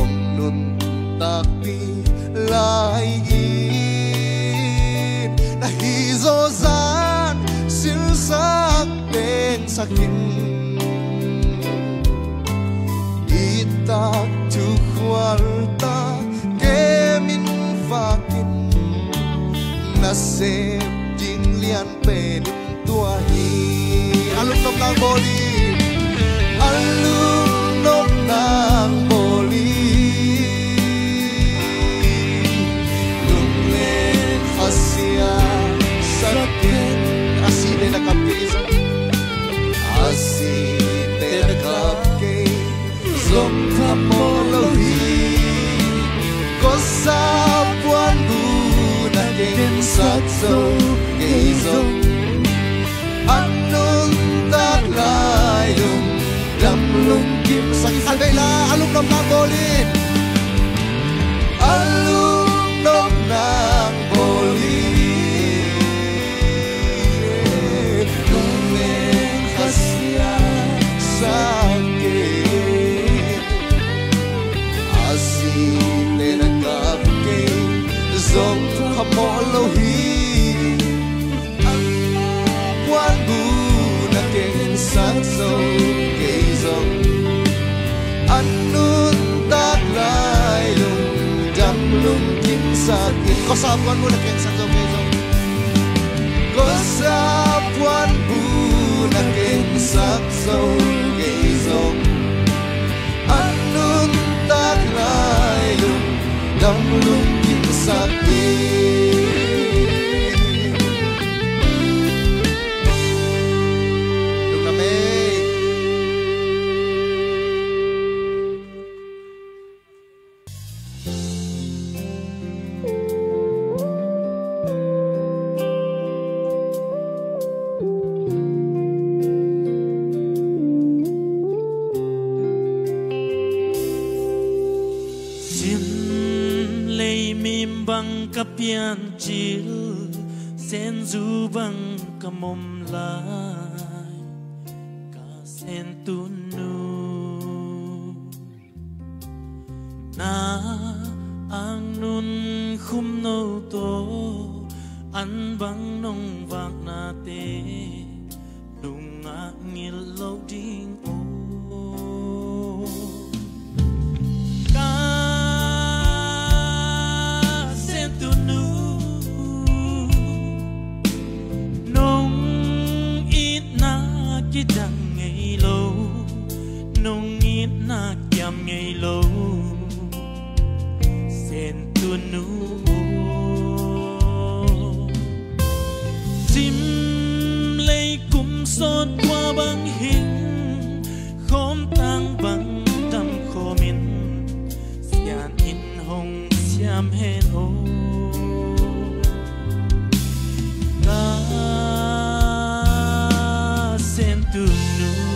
om nun tak pi lai in na hi zo zan sil sak ben sakin tak tu khualta ke min fakin na se jing lian pe nim tua hi alung nom nang boli alung nom nang boli lung le khasia sakin aside na kapisa aside na kapke zong thamo lo hi có sa quan bu na den sát sâu cây rong ăn nôn ta lại lùng đâm lùng kim sắc ăn đây là alung nom nang bolin alung nom nang bolin lung lên khasia sa dòng khắp mọi lâu hi quan bu na keng sát sâu cây dòng ăn nôn tác lại lùng đâm lùng kim sát in có sao quan bu na keng sát sâu cây dòng có sao quan bu na keng sát sâu cây dòng ăn nôn tác lại lùng đâm lùng sakit Lung Nam ơi bang kapian chil sen zu bang kamom lai ka sen tu nu na ang nun khum no to an bang nong vak na te lung a ngil lo ding o dang ngày lâu nông ít na kiam ngày lâu sen tu nu chim lấy kum sốt qua băng hình khom tang tunu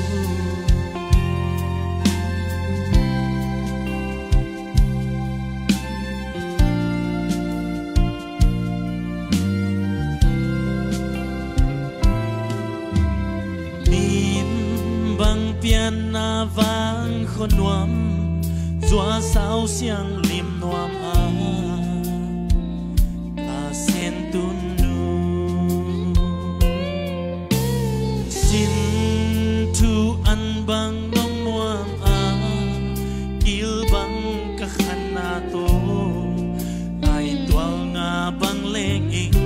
bằng pian na vang khôn nuam doa sao xiang lim nuam a ta sen tun nu xin thu an bang nong nuam a il bang ka khana to ai tual nga bang leng ing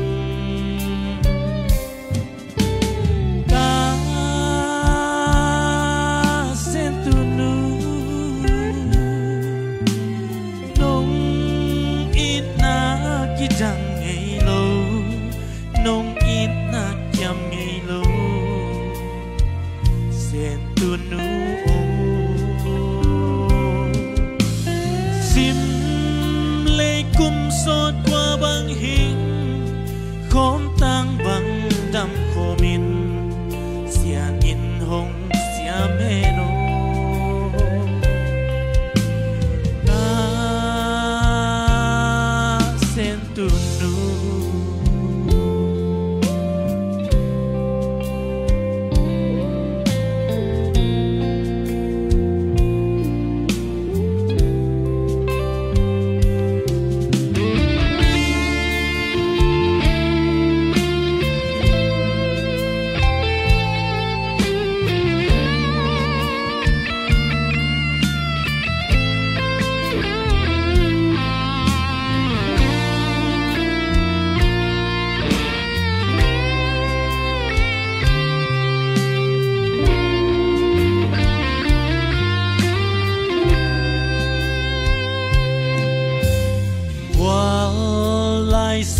chẳng ngày lâu nông ít na chăm ngày lâu sen tu nu sim lê cung sốt qua băng hình khóm tang băng đầm khô min xian in hồng xiam hê nô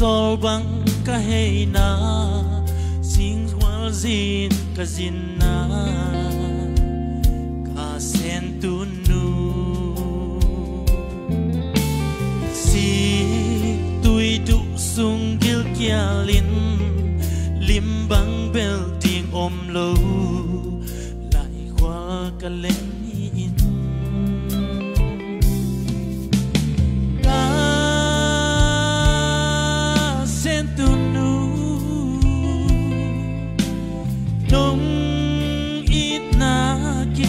so bang ka hey na sing wal zin ka zin na ka sen tu nu si tui du sung gil kia lin lim bang bel ting om lo lại khoa ka len in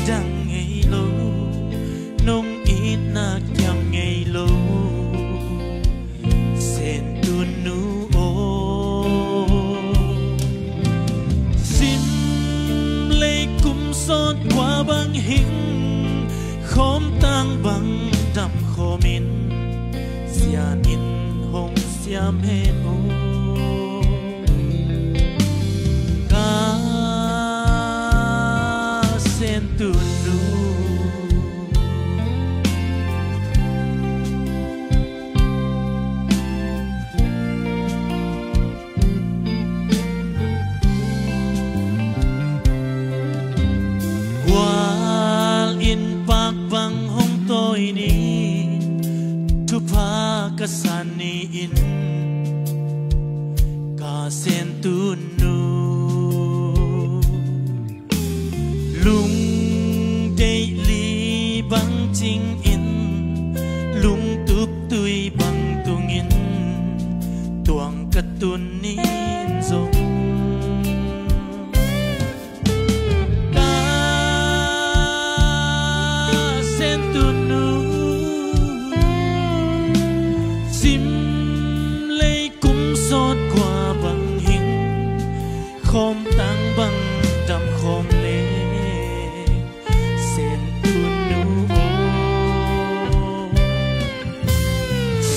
chẳng ngày lâu nông ít na chăm ngày lâu sen tu nu ô xin lấy cung sốt qua băng hình khóm tang băng đầm khô min xian in hồng xiam hê ô tu nu wal in pak bang hong tôi ni tu pa ka san ni in ka sen tu nu lung băng chinh in lung tup tui băng tung in tuang cát tun in zong ta sen tu nu sim lấy cung sốt qua băng hình khom tang băng đầm khom lê sen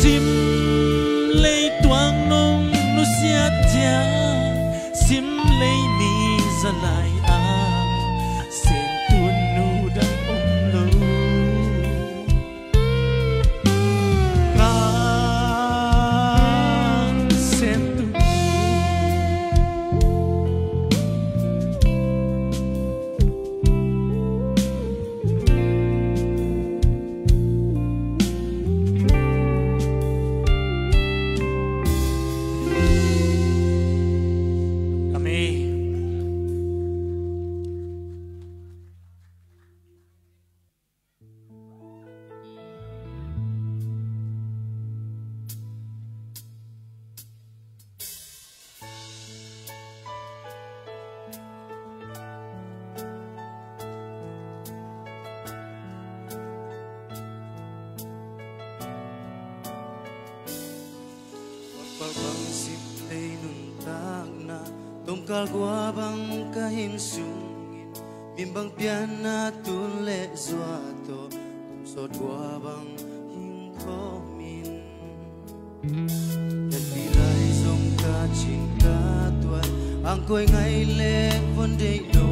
sim lấy tuang nong nu sia tia sim lấy mi za lai a sen tu nu dan om lo sen tu kal gua bang kahim sungin mim bang piana tun le zua to sot gua bang hing khomin dan bilai zong ka cinta tuan ang koi ngai le von dei no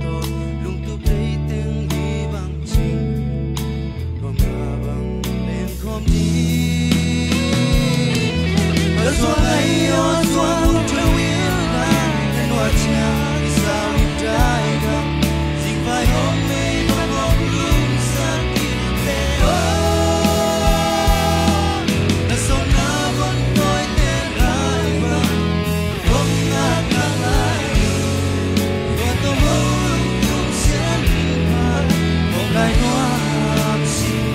to lung tu dei teng hi bang ching bang bang leng khom đi ở xóa ngày yo xóa hung trâu yên na nên hoa chia sao đi trái gam dinh vai hôm nay bang ngọc lung sa kim lệ là sông na vẫn tôi tên ai vang không ngạc ngạc lại và tôi muốn chung sẽ nhìn hoa hôm nay hoa xin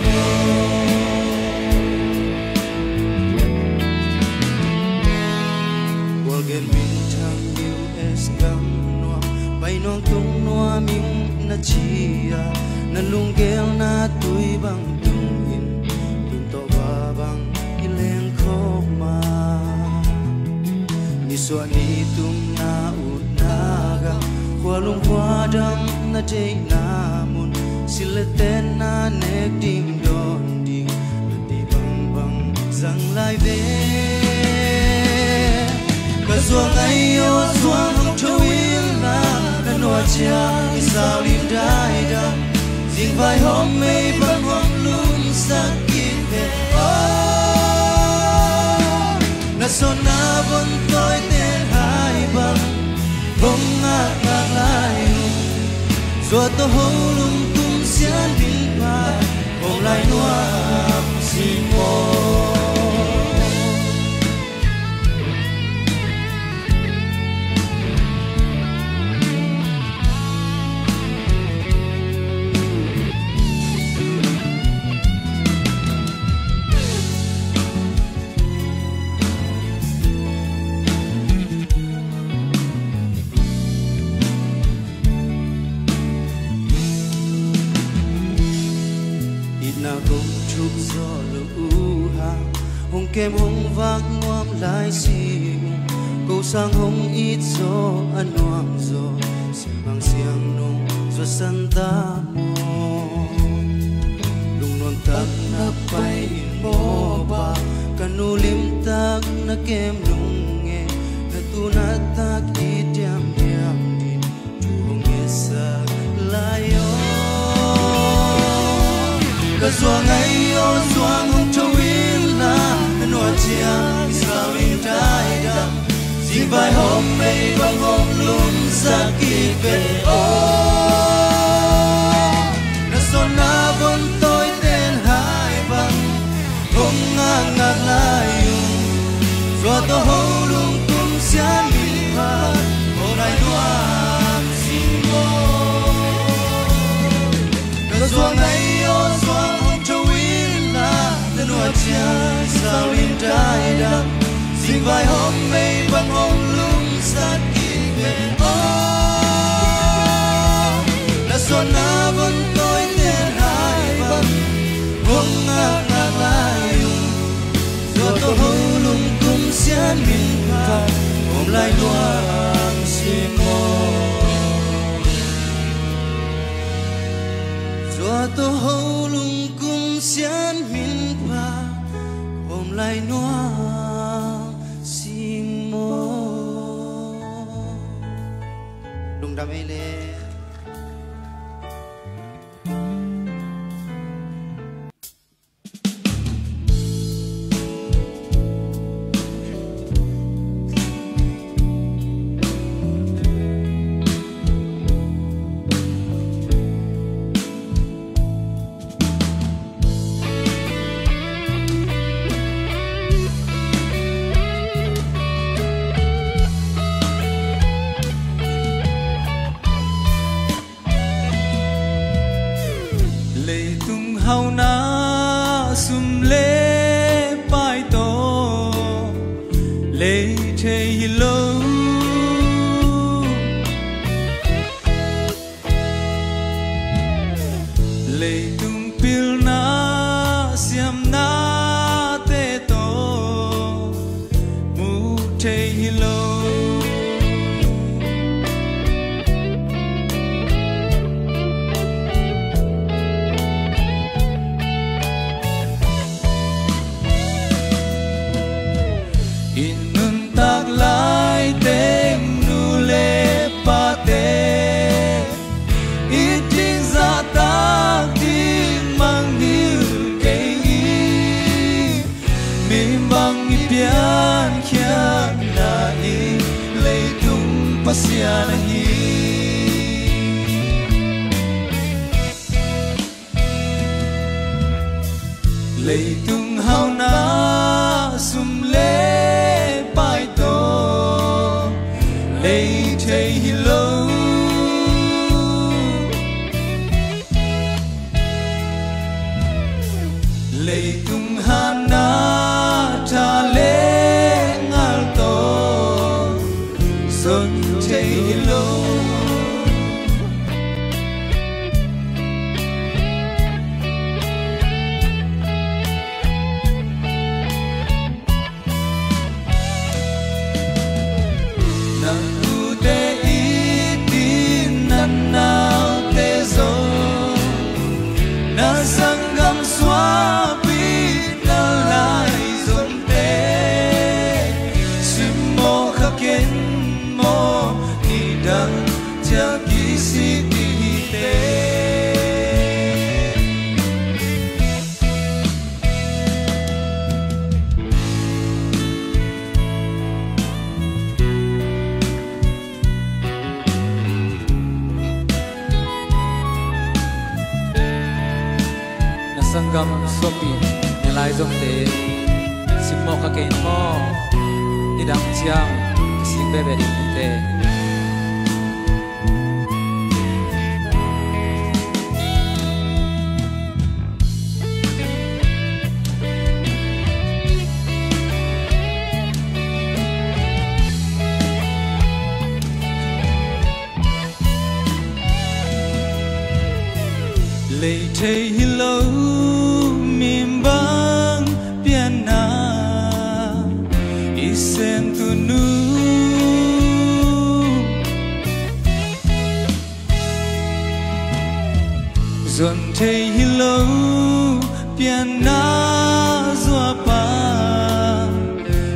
gen min thang yêu es gam noa bay nong tung noa min na chia na lung gel na tui bang tung in tung to ba bang ileng kho ma ni so ni tung na ut na ga khwa lung khwa dam na dei na mun sileten na nek ding don ding na di bang bang zang lai ve cả xuông ngày yêu xuông hồng trâu yên na nên hoa chia sao lim đai đam riêng vai hôm mây băng hôm luôn sắc kín về na son na vẫn tôi tên hai băng không ngạc ngạc lại rồi tôi hô lung tung xiên bình phai hôm lại noa xin mô chúc gió lũ hàng hồng kem hồng vang ngoam lại xì câu sang hồng ít gió ăn ngoam gió xiềng bằng xiềng nông gió sân ta mò lùng non tắc na bay mò ba canu lim tắc na kem nung nghe na tu na tắc ít diam diam đi chu hồng nghe sa lai cả xóa ngày yo xóa hồng trâu yên na nên hoa chia sao in trái đam dinh vai hôm nay băng hôm luôn xa kỳ về na son na vẫn tôi tên hai băng không ngang ngạc lại rồi tôi hô lung tung xiên mình pha hôm nay noa xin mô cả xóa ngày yo xóa hoa chia sao in trái đam dinh vai hôm mây băng hôm lung sát kín về là son na vẫn tôi tên hai băng không ngạc ngạc lại rồi tôi hô lung tung xiên mình pha hôm lại loang xin mô rồi tôi hô lung tung xiên mình hôm lại noa xin mô đùng đam ele sian hi lệ tung hao na sum lê pai to lệ thầy hi lâu lệ tung han na ta lê ngal to xuân thầy hi lâu Sanggam suapi nalai zonte simo khaken mo nidang jagi sitite Sanggam sopi nilai zomte simo kaken mo idang chiang sing bebe dite lệ thầy hi lâu mìm băng piana isen tu nu dọn thầy hi lâu piana dọa pa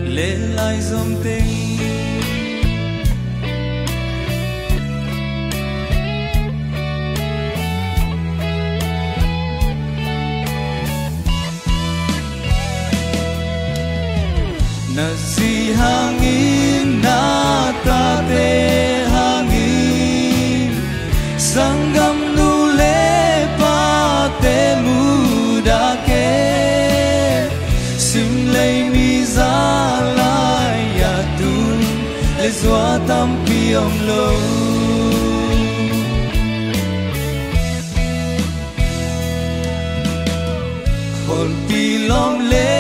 lệ lại dòng tình na si hangin na ta te hangin sanggam nu le pa te mu da ke sim lei mi za lai ya tu le zua tam pi om lo khol pi lom le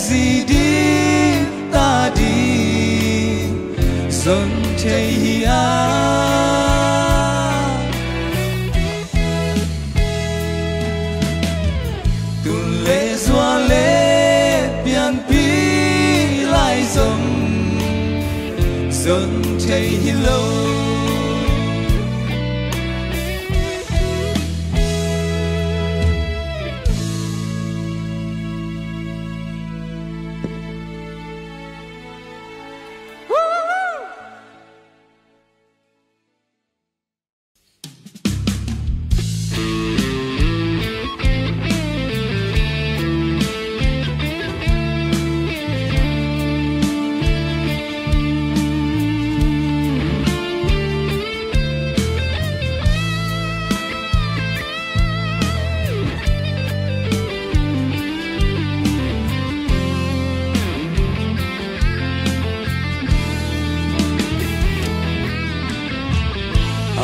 gì đi ta đi xuân thầy hi a tu lệ doa lệ pian pi lại dòng xuân thầy hi lâu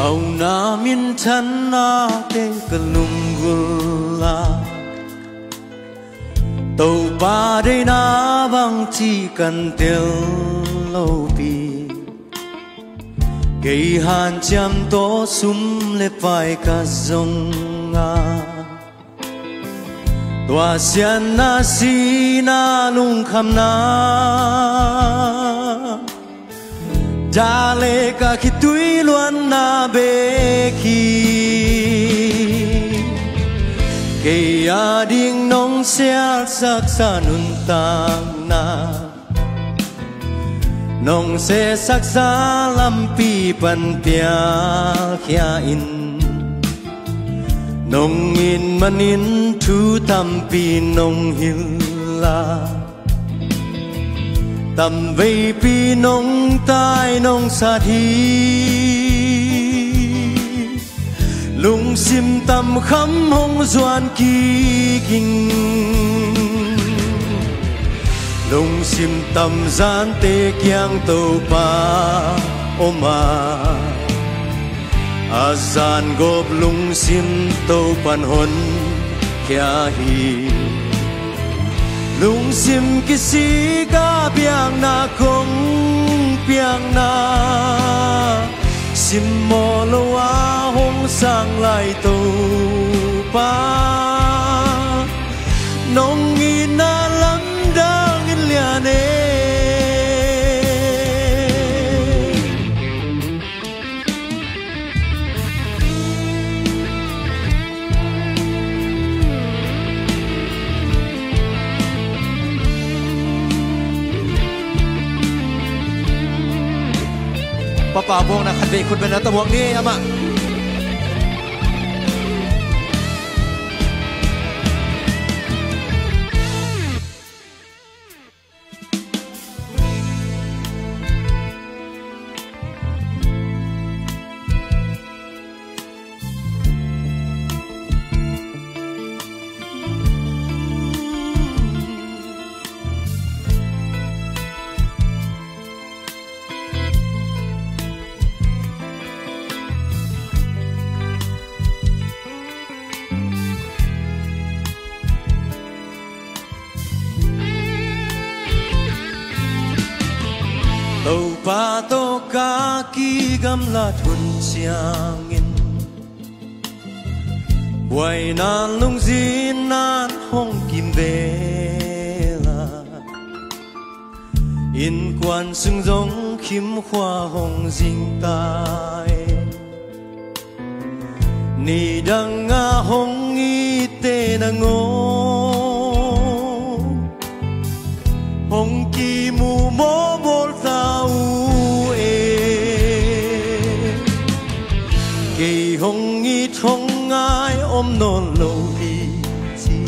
au na min than na te kalum gula tàu ba đây na bang chi kan tel lo pi cây han cham to sum le pai ka zong nga tua sian na si na lung kham na Dale ka kitui luan na beki Kaya ding nong siya saksa nun tang na Nong se saksa lampi pan pia kya in Nong in manin tu tampi nong hilla tầm vây pi nông tai nông sa thi lung sim tầm khắm hông doan kỳ kinh lung sim tầm gian tê kiang tàu pa oma azan gop lung sim tàu pan hon kya hi lung sim kisi ka piang na kong piang na sim mo lo a hong sang lai tu pa nong in na lam dang in liane Papa buông na khăn về khuôn bên đó ta buông đi em ạ. tàu pa to ka ki gam la thun chiang in buai nan lung zin nan hong kim ve la in quan sung giống kim hoa hong ding tai ni dang nga hong i te na ngo hong ki mu mo mol tao e kỳ hong i thong ai ôm non lâu đi chi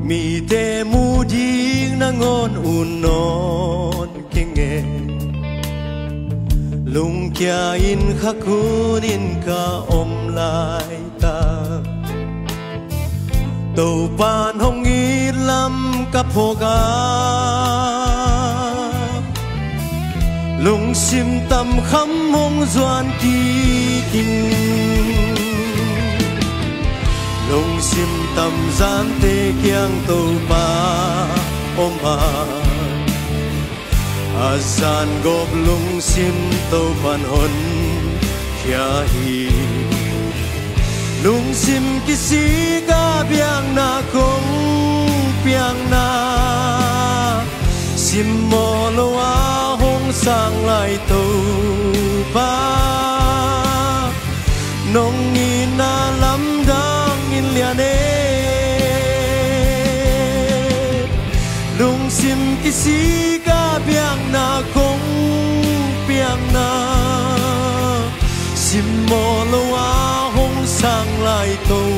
mi te mu ding na ngon un non kinh nghe lung kia in khắc kun in ka om lại ta tàu pan hong i lam ka phoga lung sim tam khắm hong doan ki kinh lung sim tam gian te kiang tàu pa oma azan gop lung sim tàu pan hon kya hi lung sim kisi ka biang na kong piang na sim mo lo a hong sang lai tàu pa nong in na lam dang in liane lung sim kisi ka biang na kong piang na sim mo lo a hong sang lai tàu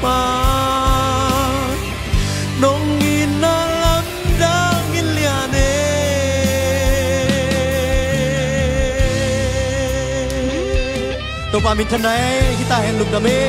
pa nong in na lam dang in liane tàu pa min thân này kita hẹn lục đam mê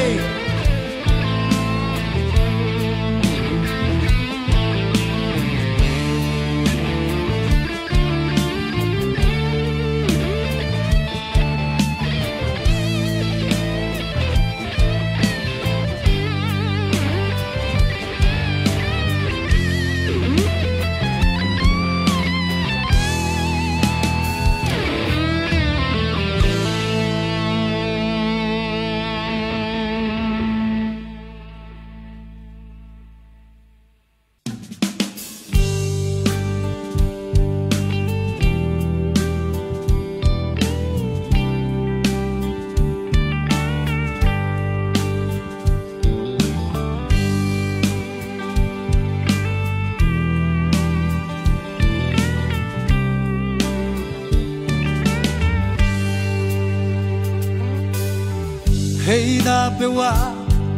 hey na pe wa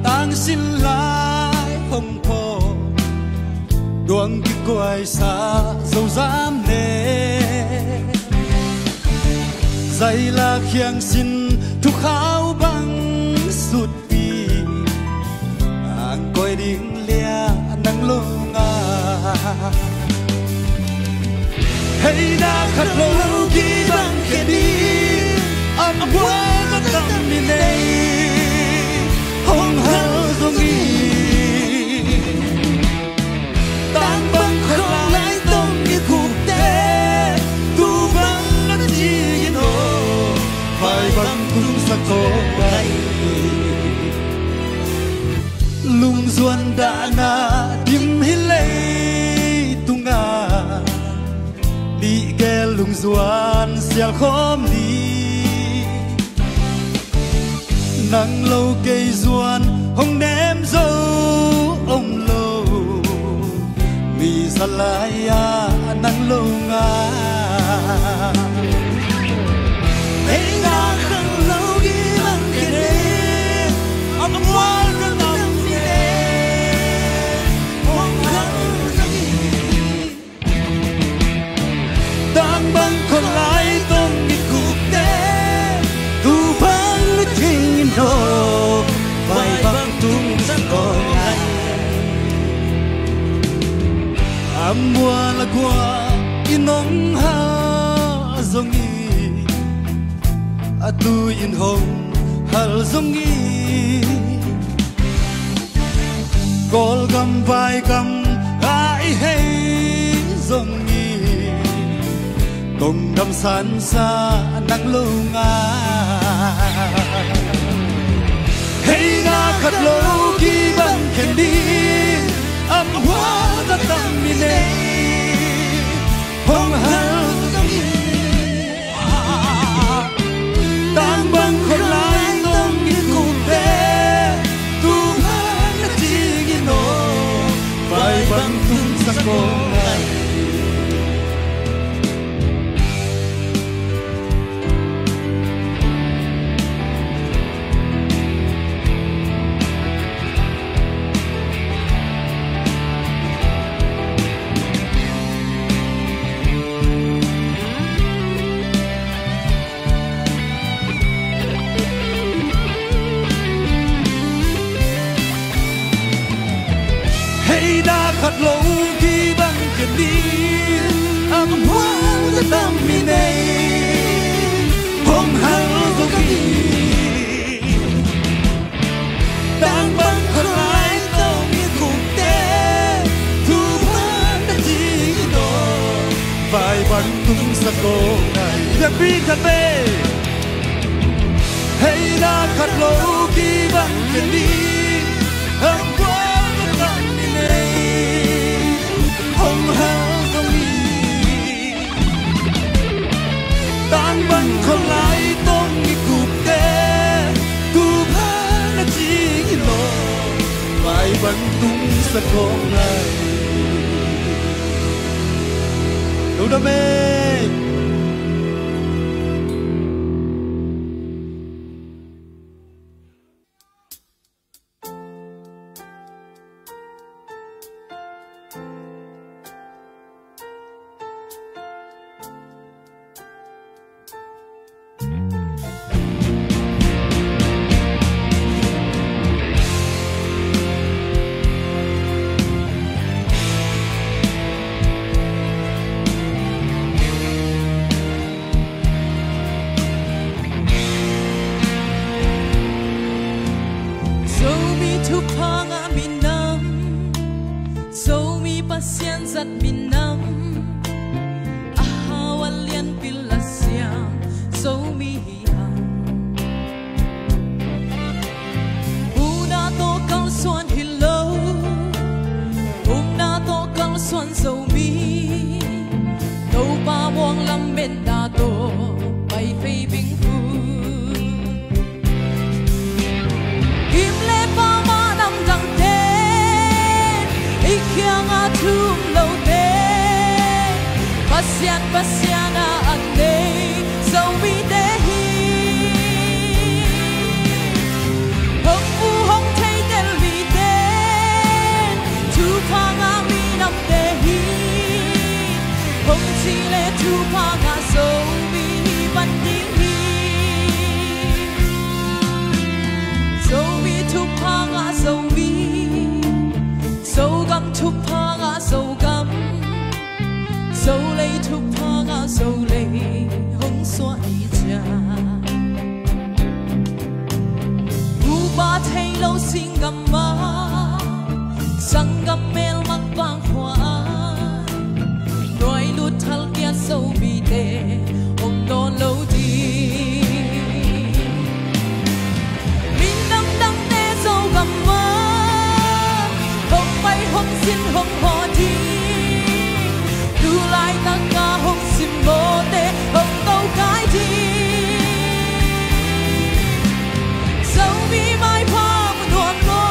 tang sin lai hong po đuông cái quay xa dâu dám nề dây là khiêng xin thúc khao bằng sụt pi ang coi đinh lia nắng lung hey na khát lâu khi bằng khe đi âm quá có tâm mi này hong hao dòng nghi tan băng không lại tông như cuộc tế tu vắng nó chỉ nô phải băng tung sa cô bay lung duan đã na tim hi lấy tung à đi ghe lung duan xiao khom đi nắng lâu cây duan hồng ném dâu ông lâu vì sa lại nắng lâu ngà hey na khăng lâu ghi bằng kia đây ông hoa rất tâm nề hồng khăng tan băng còn lại tông đi cuộc tế tu băng nó chinh nô vai băng tung sắc còn lại mùa là qua inong ha zongi atu in hong hal zongi gol gam vai gam ai hey zongi tong gam san sa nang lu nga hey na khát lâu khi bằng khen đi âm hoa đã tâm mi nê hong hao tan băng không lại tông như cuộc tế tu hang đã chỉ như nô vai băng tung sa cô này đã khát lâu khi bằng khen đi âm hoa rất tâm mi này hong hao dấu khi tan băng khát lại tông như cuộc tế thu hoan đã chỉ nô vai băng tung sa cô này đẹp bi thật bê hey đã khát lâu khi bằng khen đi âm hoa hong hao dòng nghi tan băng không lại tông như cuộc tế tu phá đã chỉ lộ vai băng tung sa con này đủ đam mê. Pasiana ande so mi dehi hong u hong thay del mi den tu phang a mi nam de lâu xin gặp má sang gặp mel mặc vàng hoa đôi lút thal kia sâu bị đè ôm đón lâu đi min đâm đâm tê sâu gặp má hồng bay hồng xin hồng hoa điดูลายตากาหงสิมโมเตหงเต้าไกดีเจ้ามีไม้พามันหวานล้ว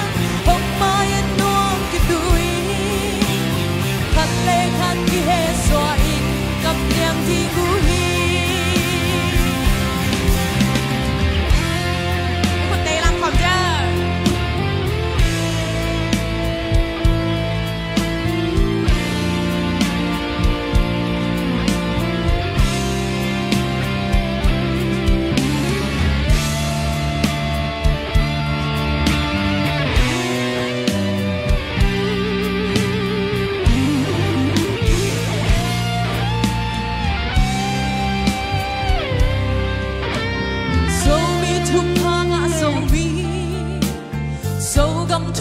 นหงมายันนวงกิดุยขัดเลขัดกิเฮสวาอินกับเลียงที่กูฮีคนเตลังความเจ้า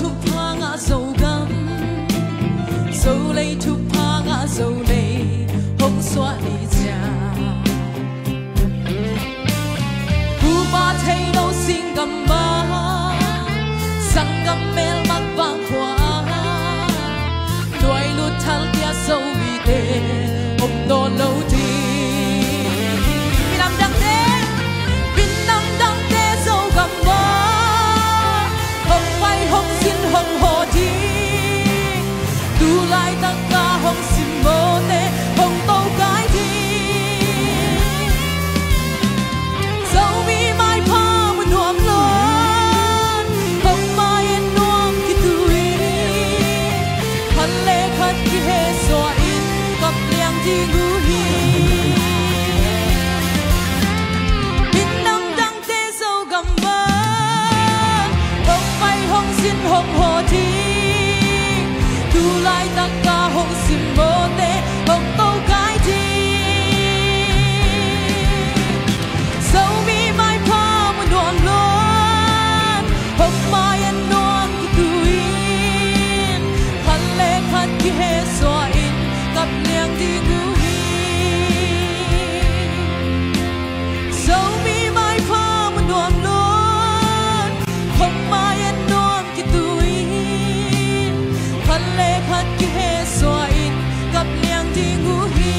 ทุกพางะโซกัมโซเลยทุกพางะโซเลยหงสวะลีจากูบาเทโนสิงกัมมาสังกัมเมลมักบางขวาด้วยลุดทัลเกียโซวีเดอมโดนโลดีบินนำดังเตบินนำดังเตโซกัมมาหงสินหงโหดีดูลายตากาหงสิโมเตหงโตกายดีเจ้ามีไม้พามันหวมล้วนหงมาเย็นนวมกิตุยพันเลขัดกิเฮสวาอินกับเลียงที่งูฮีบินนำดังเตโซกัมมาหงสินหงโหทีดูลายตากาหงสิโมเตหงโตกายดีเจ้ามีไม้พามันหวานล้วนหงมายันนวงกิตุยพันเลขัดกิเฮสวาอินกับเลียงที่กูฮีเจ้ามีไม้พามันหวานล้วนหงมายันพันเลขัดกิเฮสวาอินกับเลียงที่งูฮี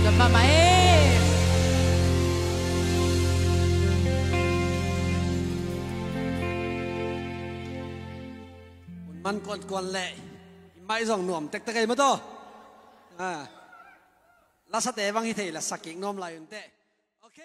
กับมาไหมมันกวนๆแหละไม่ส่งหน่วมเตะๆมาต่อลาสเตบังฮิเทละสักกิ่งน้อมลายอุ่นเตะโอเค